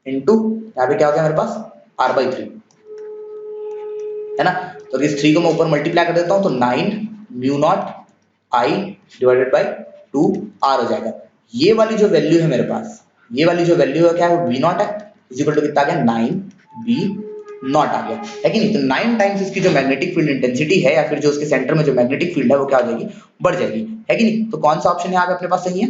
into यहाँ पे क्या हो गया मेरे पास r by 3, है ना। तो इस 3 को मैं ऊपर मल्टीप्लाई कर देता हूं तो 9 mu naught i divided by 2 r हो जाएगा। ये वाली जो वैल्यू है मेरे पास, ये वाली जो वैल्यू है क्या है, v नॉट है, इज इक्वल टू कितना आ गया 9 v नॉट आ गया, है कि नहीं। तो 9 टाइम्स इसकी जो मैग्नेटिक फील्ड इंटेंसिटी है या फिर जो उसके सेंटर में जो मैग्नेटिक फील्ड है वो क्या हो जाएगी, बढ़ जाएगी, है कि नहीं। तो कौन सा ऑप्शन यहाँ पे अपने पास सही है,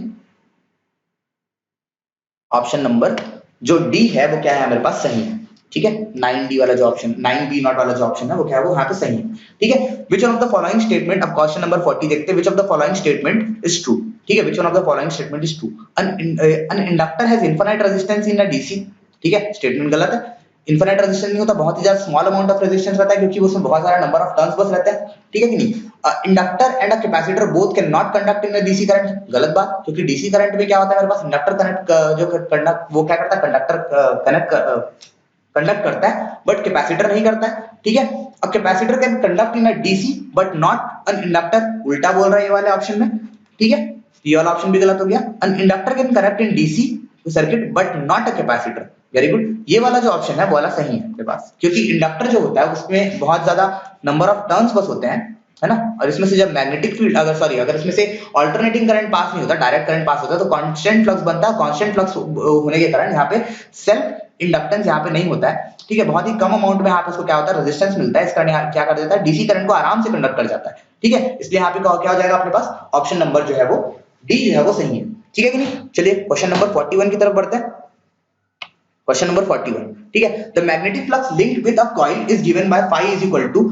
ऑप्शन नंबर जो डी है वो क्या है मेरे पास सही है, ठीक है। 9D वाला जो ऑप्शन, 9B नॉट वाला जो ऑप्शन है वो क्या है, वो यहाँ पे सही है, ठीक है। Which one of the following statement, अब क्वेश्चन नंबर 40 देखते हैं, which of the following statement is true, ठीक है। Which one of the following statement is true, an inductor has infinite resistance in a DC, ठीक है, statement गलत है। Infinite resistance नहीं होता, बहुत ही ज्यादा स्मॉल अमाउंट ऑफ रेजिस्टेंस रहता है क्योंकि उसमें बहुत सारा नंबर ऑफ टर्न्स बस रहते हैं, ठीक है कि नहीं। Inductor and a capacitor both can not conduct in a DC current, गलत बात, क्योंकि डीसी करंट में क्या होता है मेरे पास, इंडक्टर कनेक्ट जो कंडक्ट वो क्या करता है, कंडक्टर कंडक्ट करता है बट कैपेसिटर नहीं करता है, ठीक है। अब capacitor can conduct in a DC but not an inductor, उल्टा बोल रहा है ये वाले ऑप्शन में, ठीक है। ये वाला ऑप्शन भी गलत हो गया। An inductor can connect in DC circuit but not a capacitor, very good. ये वाला जो ऑप्शन है वो वाला सही है मेरे पास, क्योंकि इंडक्टर जो होता है उसमें बहुत ज्यादा नंबर ऑफ टर्न्स बस होते हैं, है ना। और इसमें से जब मैग्नेटिक फील्ड अगर इसमें से अल्टरनेटिंग करंट पास नहीं होता, डायरेक्ट करंट पास होता है तो कांस्टेंट फ्लक्स बनता है, कांस्टेंट फ्लक्स होने के कारण यहाँ पे सेल्फ इंडक्टेंस यहाँ पे नहीं होता है, ठीक है। बहुत ही कम अमाउंट में यहाँ पे उसको क्या होता है, रेजिस्टेंस मिलता है, इस कारण यहाँ क्या कर देता है, डीसी करंट को आराम से कंडक्ट कर जाता है, ठीक है। इसलिए यहाँ पे क्या हो जाएगा अपने पास, ऑप्शन नंबर जो है वो डी जो है वो सही है, ठीक है कि नहीं। चलिए क्वेश्चन नंबर 41 की तरफ बढ़ते हैं। क्वेश्चन नंबर 41, ठीक है। The magnetic flux linked with a coil is given by phi is equal to,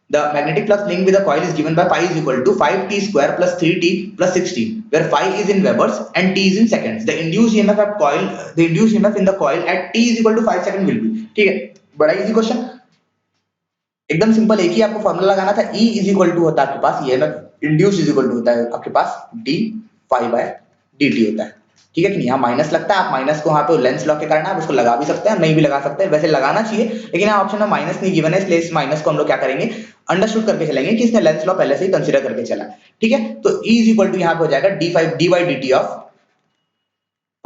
the magnetic flux linked with a coil is given by phi is equal to 5t square plus 3t plus 16, where phi is in Webers and t is in seconds. The induced EMF at coil, the induced EMF in the coil at t is equal to 5 second will be, ठीक है। बड़ा easy question, एकदम simple, एक ही आपको formula लगाना था, E is equal to होता है आपके पास, ये induced is equal to होता है आपके पास d phi by dt होता है, ठीक है कि नहीं। यहाँ माइनस लगता है, आप माइनस को यहाँ पे लेंस लॉ के कारण आप उसको लगा भी सकते हैं, नहीं भी लगा सकते हैं, वैसे लगाना चाहिए, लेकिन यहाँ ऑप्शन में माइनस नहीं गिवन है, इसलिए इस माइनस को हम लोग क्या करेंगे, अंडरस्टूड करके चलेंगे कि इसने लेंस लॉ पहले से ही कंसीडर करके चला, ठीक है। तो E इज इक्वल टू यहाँ पे हो जाएगा d by dt of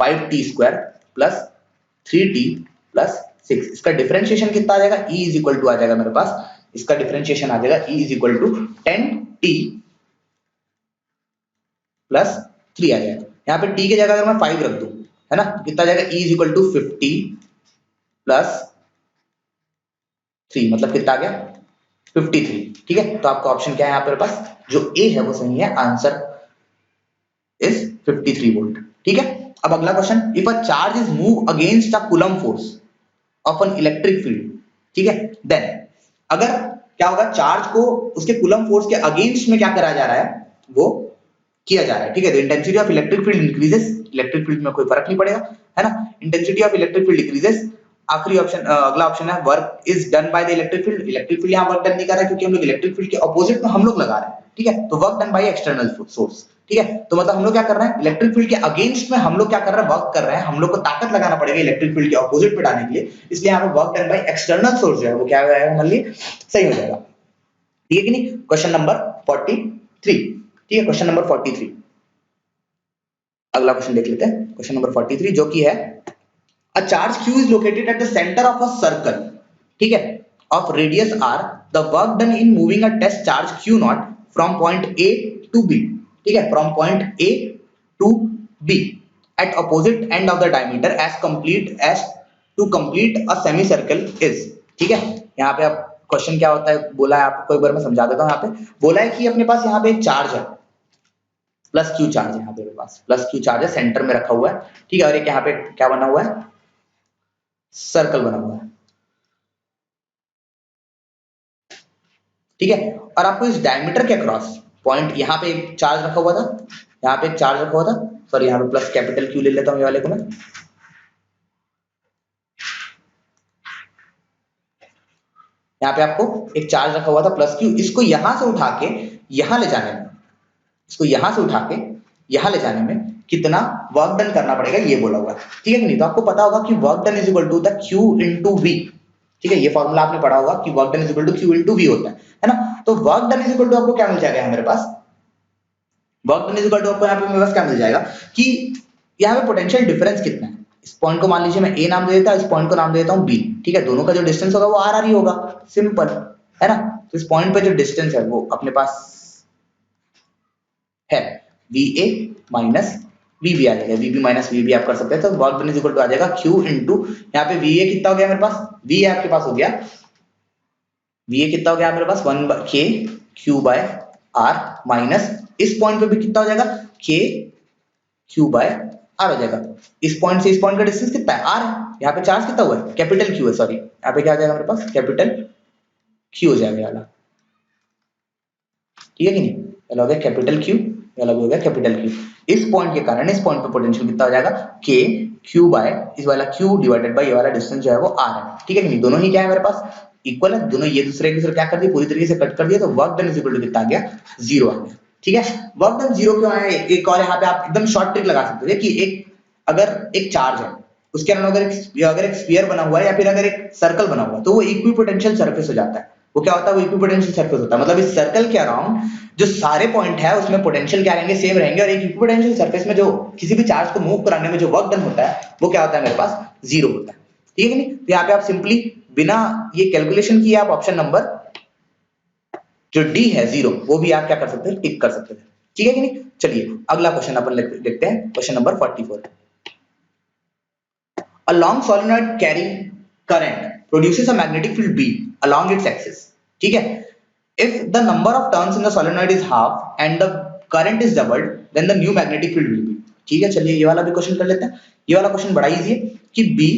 5t square plus 3t plus 6, इसका डिफरेंशिएशन कितना आ जाएगा, E इज इक्वल टू आ जाएगा मेरे पास, इसका डिफरेंशिएशन आ जाएगा E is equal to 10t plus 3 आ जाएगा। यहाँ पे t की जगह अगर मैं 5 रख दूं, है ना, कितना आ जाएगा, E is equal to 50 plus 3, मतलब कितना आ गया 53, ठीक है। तो आपका ऑप्शन क्या है यहाँ पे पास, जो ए है वो सही है, आंसर इज 53 वोल्ट, ठीक है। अब अगला question, if a charge is move against a coulomb force of an electric field, ठीक है, देन अगर क्या होगा, चार्ज को उसके कूलम्ब फोर्स के अगेंस्ट में क्या करा जा रहा है, वो किया जा रहा है, ठीक है, तो intensity of electric field increases, electric field में कोई फर्क नहीं पड़ेगा, है ना, intensity of electric field decreases. आखिरी ऑप्शन, अगला ऑप्शन है work is done by the electric field, electric field यहाँ वर्क डन नहीं कर रहा है क्योंकि हम लोग इलेक्ट्रिक फील्ड के ऑपोजिट में हम लोग लगा रहे हैं, ठीक है, तो work done by external source, ठीक है, तो मतलब हम लोग क्या कर रहे हैं, इलेक्ट्रिक फील्ड के अगेंस्ट में हम लोग क्या कर रहे हैं, वर्क कर रहे हैं, हम लोग को ताकत लगाना पड़ेगा इलेक्ट्रिक फील्ड के ऑपोजिट पे डालने के लिए, इसलिए यहाँ पे work done by external source जो है वो क्या हो जाएगा, मान लीजिए सही हो जाएगा, ठीक है कि नहीं। क्वेश्चन नंबर 43, ठीक है, क्वेश्चन नंबर 43, अगला क्वेश्चन देख लेते हैं, क्वेश्चन नंबर 43 जो कि है, a charge q is located at the center of a circle, ठीक है, of radius r, the work done in moving a test charge q naught from point a to b, ठीक है, from point a to b at opposite end of the diameter as to complete a semicircle is, ठीक है, यहाँ पे अब question क्या होता है, बोला है आपको, एक बार मैं समझा देता हूँ। यहाँ पे बोला है कि अपने पास यहाँ पे एक चार्ज है, प्लस क्यू चार्ज है, यहाँ पे मेरे पास प्लस क्यू चार्ज है, सेंटर में रखा हुआ है, ठीक है, और एक यहाँ पे क्या बना हुआ है, सर्कल बना हुआ है, ठीक है, और आपको इस डायमीटर के अक्रॉस पॉइंट, यहाँ पे एक चार्ज रखा हुआ था, यहाँ पे एक चार्ज रखा हुआ था, सॉरी यहाँ पे प्लस कैपिटल क्यू ले लेता हूँ ये वाले को मैं, यहाँ पे आपको एक चार्ज रखा हुआ था प्लस क्यू, इसको यहां से उठा के यहां ले जाने में, इसको यहां से उठा के यहां ले जाने में कितना वर्क डन करना पड़ेगा ये बोला हुआ है, ठीक है कि नहीं। तो आपको पता होगा कि work done is equal to the Q into V, ठीक है, ये फॉर्मूला आपने पढ़ा होगा कि work done is equal to Q into V होता है ना। तो work done is equal to आपको क्या मिल जाएगा मेरे पास, work done is equal to आपको यहाँ पे मेरे पास क्या मिल जाएगा कि यहाँ पे पोटेंशियल डिफरेंस कितना है, इस पॉइंट को मान लीजिए मैं ए नाम दे देता हूँ, इस पॉइंट को नाम दे देता हूँ बी, ठीक है, दोनों का जो डिस्टेंस होगा वो आर ही होगा, सिंपल है ना। तो इस पॉइंट पे जो डिस्टेंस है वो अपने पास है VA माइनस VB आ जाएगा, VB माइनस VB आप कर सकते हैं, तो work done is equal to आ जाएगा Q इनटू यहाँ पे VA कितना हो गया मेरे पास, VA आपके पास हो गया, VA कितना हो गया मेरे पास 1K Q by R minus इस पॉइंट पे भी कितना हो जाएगा K Q बाय R हो जाएगा, इस पॉइंट से इस पॉइंट का डिस्टेंस कितना है R, यहाँ पे चार्ज कितना हुआ है कैपिटल Q है, सॉरी यहाँ पे क्या आ जाएगा मेरे पास कैपिटल Q हो जाएगा वाला, ठीक है कि नहीं, वाला हो गया कैपिटल Q, वाला हो गया कैपिटल Q, इस पॉइंट के कारण इस पॉइंट पे पोटेंशियल कितना हो जाएगा K Q बाय इस वाला Q डिवाइडेड बाय ये वाला डिस्टेंस जो है वो R है, ठीक है कि नहीं, दोनों ही क्या है मेरे पास इक्वल है, दोनों ये दूसरे के दूसरे क्या कर दिए पूरी तरीके से कट कर दिया, तो work done is equal to कितना आ गया 0 आ गया, ठीक है। वर्क डन 0 क्यों आया, एक और यहाँ पे आप एकदम शॉर्ट ट्रिक लगा सकते हो कि एक अगर एक चार्ज है उसके अराउंड अगर एक स्फीयर बना हुआ है या फिर अगर एक सर्कल बना हुआ है तो वो इक्विपोटेंशियल सरफेस हो जाता है, वो क्या होता है वो इक्विपोटेंशियल सरफेस होता है, मतलब इस सर्कल के अराउंड जो सारे पॉइंट है उसमें पोटेंशियल क्या रहेंगे सेम रहेंगे, और एक इक्विपोटेंशियल सरफेस में जो किसी भी चार्ज को मूव कराने में जो वर्क डन होता है वो क्या होता है मेरे पास 0 होता है, ठीक है नहीं। तो यहाँ पे आप सिंपली बिना ये कैलकुलेशन किए आप ऑप्शन नंबर जो डी है 0 वो भी आप क्या कर सकते हैं टिक कर सकते हैं, ठीक है कि नहीं। चलिए अगला क्वेश्चन अपन देखते हैं, question number 44, a long solenoid carrying current produces a magnetic field B along its axis, ठीक है, if the number of turns in the solenoid is half and the current is doubled then the new magnetic field will be, ठीक है। चलिए ये वाला भी question कर लेते हैं, ये वाला क्वेश्चन बड़ा इजी है कि B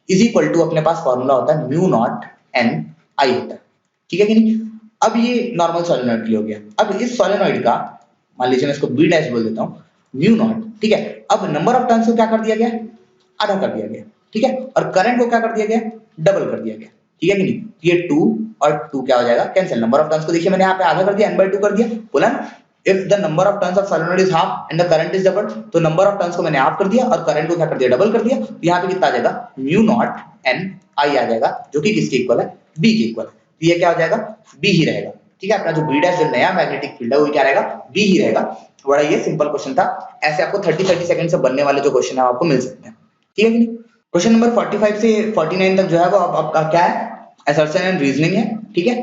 इज इक्वल टू अपने पास फॉर्मूला होता है म्यू नॉट एन आई होता है, ठीक है कि नहीं। अब ये नॉर्मल सोलेनॉइड के लिए हो गया, अब इस सोलेनॉइड का मान लीजिए मैं इसको बी डैश बोल देता हूँ म्यू नॉट, ठीक है, अब नंबर ऑफ टर्न्स को क्या कर दिया गया आधा कर दिया गया, ठीक है, और करंट को क्या कर दिया गया डबल कर दिया गया, ठीक है कि नहीं। ये 2 और 2 क्या हो जाएगा कैंसिल, नंबर ऑफ टर्न्स को देखिए मैंने यहाँ पे आधा कर दिया n/2 कर दिया, बोला ना if the number of turns of solenoid is half and the current is double, तो नंबर ऑफ टर्न्स को मैंने हाफ कर दिया और करंट को क्या कर दिया डबल कर दिया, तो यहाँ पे कितना आ जाएगा म्यू नॉट एन आई आ जाएगा जो कि किसके इक्वल है बी के इक्वल है, तो ये क्या हो जाएगा बी ही रहेगा, ठीक है। अपना जो बी डैश जो नया मैग्नेटिक फील्ड है वो क्या रहेगा बी ही रहेगा। बड़ा ये सिंपल क्वेश्चन था, ऐसे आपको 30 सेकंड से बनने वाले जो क्वेश्चन है आपको मिल सकते हैं, ठीक है कि नहीं। क्वेश्चन नंबर 45 से 49 तक जो है वो आपका क्या है assertion and reasoning है, ठीक है।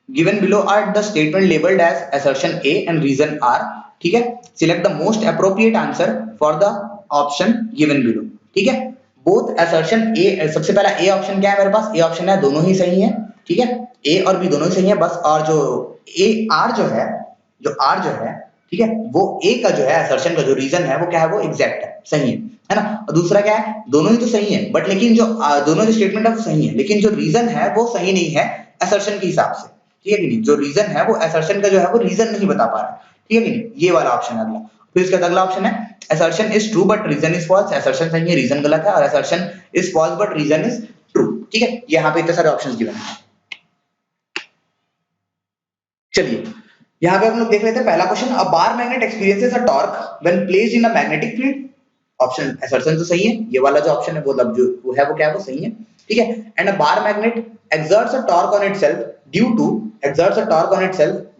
given below are the statement labeled as assertion A and reason R, ठीक है। select the most appropriate answer for the option given below, ठीक है। both assertion A, सबसे पहला A ऑप्शन क्या है मेरे पास, A ऑप्शन है दोनों ही सही है, ठीक है, A और B दोनों ही सही है, बस और जो A R जो है ठीक है, वो A का जो है assertion का जो रीजन है वो क्या है वो एग्जैक्ट है, सही है। है ना। और दूसरा क्या है, दोनों ही तो सही है बट लेकिन जो दोनों जो स्टेटमेंट है वो सही है लेकिन जो रीजन है वो सही नहीं है असर्शन के हिसाब से, ठीक है कि नहीं। जो रीजन है वो असर्शन का जो है वो रीजन नहीं बता पा रहा है, ठीक है कि नहीं। ये वाला ऑप्शन है अगला। फिर इसका अगला ऑप्शन है assertion is true but reason is false, assertion सही है रीजन गलत है, और assertion is false but reason is true, ठीक है। यहाँ पे इतने सारे ऑप्शंस गिवन है। चलिए यहाँ पे हम लोग देख लेते हैं पहला question, a bar magnet experiences a torque when placed in a magnetic field. Option assertion तो सही है, ये वाला जो ऑप्शन है वो जो वो है वो क्या है वो सही है, ठीक है। And a bar magnet exerts a torque on itself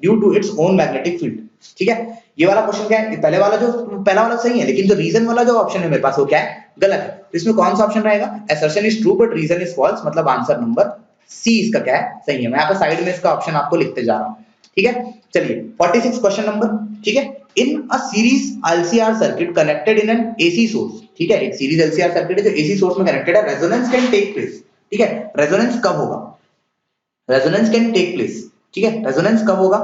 due to its own magnetic field, ठीक है। ये वाला क्वेश्चन क्या है, पहला वाला सही है लेकिन जो रीजन वाला जो ऑप्शन है मेरे पास वो क्या है, गलत है। तो इसमें कौन सा ऑप्शन रहेगा, assertion is true but reason is false, मतलब आंसर नंबर सी इसका क्या है, सही है। मैं यहाँ पे साइड में इसका ऑप्शन आपको लिखते जा रहा हूँ, ठीक है। चलिए 46 क्वेश्चन नंबर, ठीक है। In a series LCR circuit connected in an AC source, ठीक है। एक सीरीज LCR सर्किट है जो AC सोर्स में कनेक्टेड है, रेजोनेंस कैन टेक प्लेस, ठीक है। रेजोनेंस कब होगा, रेजोनेंस कैन टेक प्लेस, ठीक है। रेजोनेंस कब होगा,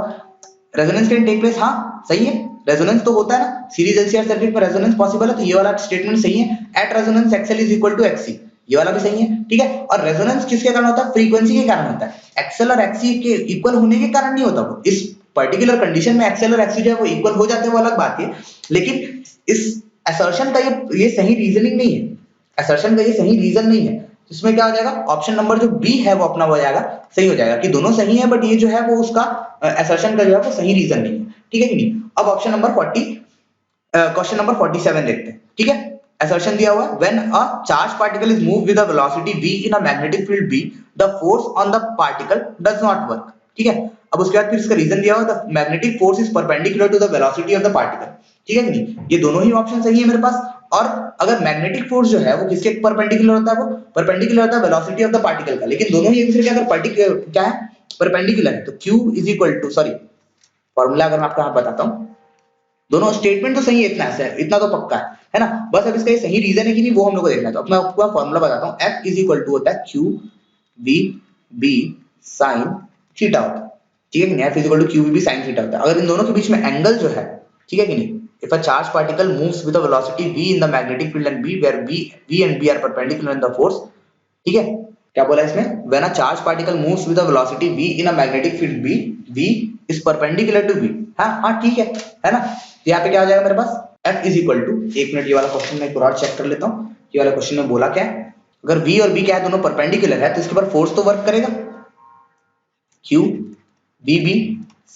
रेजोनेंस कैन टेक प्लेस, हाँ सही है। रेजोनेंस तो होता है ना सीरीज LCR सर्किट में, रेजोनेंस पॉसिबल है, तो ये वाला स्टेटमेंट सही है। At resonance XL is equal to XC, ये वाला भी सही है, ठीक है। और रेजोनेंस किसके कारण होता है, फ्रीक्वेंसी के कारण होता है। XL और XC के इक्वल होने के कारण नहीं होता वो, इस पर्टिकुलर कंडीशन में XL और XC जो है वो इक्वल हो जाते हैं वो अलग बात है, लेकिन इस असर्शन का ये सही रीजनिंग नहीं है, असर्शन का ये सही रीजन नहीं है। इसमें क्या हो जाएगा, ऑप्शन नंबर जो बी है वो अपना हो जाएगा, सही हो जाएगा कि दोनों सही है बट ये जो है वो उसका असर्शन का जो है वो सही रीजन नहीं है, ठीक है कि नहीं। अब ऑप्शन नंबर 40 क्वेश्चन नंबर 47 देखते हैं, ठीक है। assertion दिया हुआ है when a charged particle is moved with a velocity v in a magnetic field b the force on the particle does not work, ठीक है। अब उसके बाद फिर इसका रीजन दिया हुआ है the magnetic force is perpendicular to the velocity of the particle, ठीक है कि नहीं। ये दोनों ही ऑप्शन सही है मेरे पास। और अगर मैग्नेटिक फोर्स जो है वो किसके परपेंडिकुलर होता है, वो परपेंडिकुलर होता है वेलोसिटी ऑफ द पार्टिकल का, लेकिन दोनों ही एक दूसरे के अगर पर्टिकुलर क्या है परपेंडिकुलर है तो q is equal to, sorry formula अगर मैं आपको बताता हूं, दोनों स्टेटमेंट तो सही है, इतना तो पक्का है ना। बस अब इसका ये सही रीजन है कि नहीं वो हम लोग को देखना है। तो मैं आपको फॉर्मूला बताता हूं, F इज इक्वल टू होता है q v b sin theta होता है, ठीक है कि नहीं। F is equal to q v b sin theta होता है। अगर इन दोनों के बीच में एंगल जो है, ठीक है कि नहीं, if a charged particle moves with a velocity v in the magnetic field and b where v and b are perpendicular in the force, ठीक है। क्या बोला इसमें, when a charged particle moves with a velocity v in a magnetic field b v is perpendicular to v, हाँ ठीक है ना। तो यहाँ पे क्या हो जाएगा मेरे पास F इज इक्वल टू, एक मिनट ये वाला क्वेश्चन में एक और चेक कर लेता हूँ, ये वाला क्वेश्चन में बोला क्या है, अगर v और b क्या है दोनों परपेंडिकुलर है तो इसके ऊपर फोर्स तो वर्क करेगा, q b b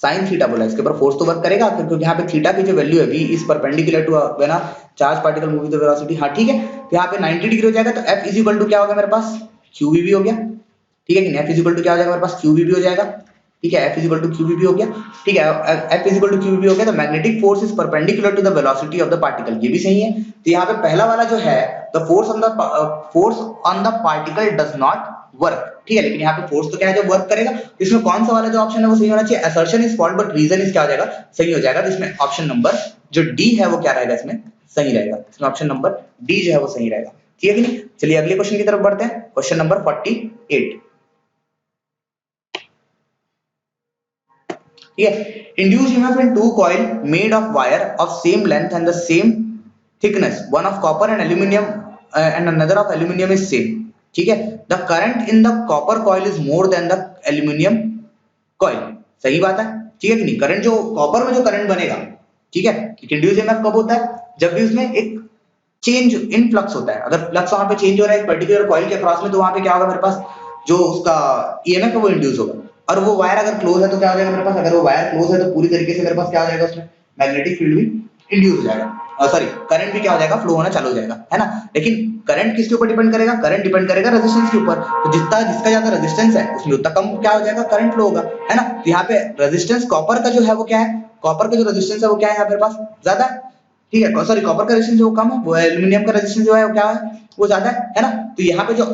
sin theta बोला, इसके ऊपर फोर्स तो वर्क करेगा क्योंकि यहाँ पे थीटा की जो वैल्यू है v is perpendicular to when a charge particle move with the velocity, हाँ ठीक है। तो यहाँ पे 90 डिग्री हो जाएगा तो F इज इक्वल टू क्या होगा मेरे पास QVB हो गया, ठीक है कि नहीं। F इज इक्वल टू क्या हो जाएगा मेरे पास QVB हो जाएगा, ठीक है। F is equal to QVB हो गया, ठीक है। F is equal to QVB हो गया तो magnetic force is perpendicular to the velocity of the particle, ये भी सही है। तो यहाँ पे पहला वाला जो है the force on the particle does not work, ठीक है। लेकिन यहाँ पे फोर्स तो क्या है जो वर्क करेगा, तो इसमें कौन सा वाला जो ऑप्शन है वो सही होना चाहिए, assertion is false but reason is क्या हो जाएगा, सही हो जाएगा। तो इसमें ऑप्शन नंबर जो डी है वो क्या रहेगा, इसमें सही रहेगा, इसमें ऑप्शन नंबर डी जो है वो सही रहेगा, ठीक है कि नहीं। चलिए अगले क्वेश्चन की तरफ बढ़ते हैं, क्वेश्चन नंबर 48, ठीक है। Induced EMF in two coil made of wire of same length and the same thickness, one of copper and aluminium and another of aluminium is same, ठीक है। The current in the copper coil is more than the aluminium coil, सही बात है, ठीक है कि नहीं। Current जो कॉपर में जो करंट बनेगा, ठीक है, इंड्यूस्ड ईएमएफ कब होता है, जब भी उसमें एक चेंज इन फ्लक्स होता है। अगर फ्लक्स वहां पे चेंज हो रहा है एक पर्टिकुलर कॉइल के अक्रॉस में, तो वहां पे क्या होगा मेरे पास जो उसका ईएमएफ है वो इंड्यूस होगा। और वो वायर अगर क्लोज है तो क्या हो जाएगा मेरे पास, अगर वो वायर क्लोज है तो पूरी तरीके से मेरे पास क्या हो जाएगा, उसमें मैग्नेटिक फील्ड भी इंड्यूस हो जाएगा, सॉरी करंट भी क्या हो जाएगा, फ्लो होना चालू हो जाएगा, है ना। लेकिन करंट किसके ऊपर डिपेंड करेगा, करंट डिपेंड करेगा रेजिस्टेंस के ऊपर। तो जिसका ज्यादा रेजिस्टेंस है उसमें उतना कम क्या हो जाएगा, करंट फ्लो होगा, है ना। तो यहाँ पे रेजिस्टेंस कॉपर का जो है वो क्या है, कॉपर का जो रेजिस्टेंस है वो क्या है यहाँ मेरे पास ज्यादा है, ठीक है। सॉरी कॉपर का रेजिस्टेंस जो कम है, वो एल्यूमिनियम का रेजिस्टेंस जो है वो क्या है, वो ज्यादा है ना। तो यहाँ पे जो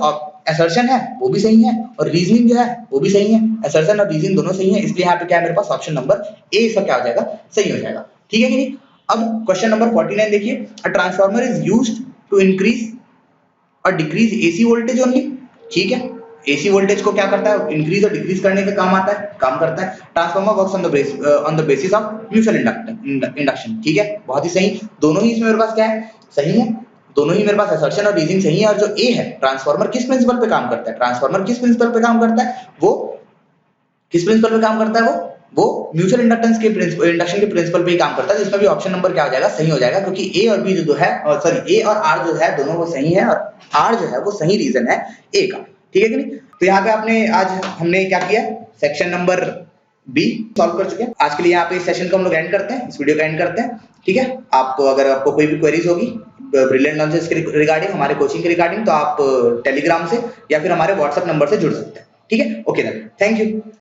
असर्शन है वो भी सही है और रीजनिंग जो है वो भी सही है, असर्शन और रीजनिंग दोनों सही है, इसलिए यहाँ पे क्या है मेरे पास ऑप्शन नंबर ए इसका क्या हो जाएगा, सही हो जाएगा, ठीक है कि नहीं। अब क्वेश्चन नंबर 49 देखिए, a transformer is used to increase और डिक्रीज एसी वोल्टेज ओनली, ठीक है। एसी वोल्टेज को क्या करता है, इंक्रीज और डिक्रीज करने का काम करता है। Transformer works on the basis of mutual induction, ठीक है, बहुत ही सही। दोनों ही इसमें मेरे पास क्या है, सही है। दोनों ही मेरे पास असर्शन और रीजनिंग सही है। और जो ए है, ट्रांसफार्मर किस प्रिंसिपल पे काम करता है, ट्रांसफार्मर किस प्रिंसिपल पे काम करता है, वो किस प्रिंसिपल पे काम करता है, वो म्यूचुअल इंडक्टेंस के इंडक्शन के प्रिंसिपल पे ही काम करता है। जिसमें भी ऑप्शन नंबर क्या हो जाएगा, सही हो जाएगा, क्योंकि ए और बी जो है, और सॉरी ए और आर जो है दोनों वो सही है, और आर जो है वो सही रीजन है ए का। ठीक है कि नहीं? तो यहाँ पे आपने आज हमने क्या किया, सेक्शन नंबर बी सॉल्व कर चुके हैं। आज के लिए यहाँ पे इस सेशन को हम लोग एंड करते हैं, इस वीडियो का एंड करते हैं। ठीक है, आपको अगर आपको कोई भी क्वेरीज होगी ब्रिलियंट लॉन्चेस के रिगार्डिंग, हमारे कोचिंग के रिगार्डिंग, तो आप टेलीग्राम से या फिर हमारे व्हाट्सएप नंबर से जुड़ सकते हैं। ठीक है, ओके देन, थैंक यू।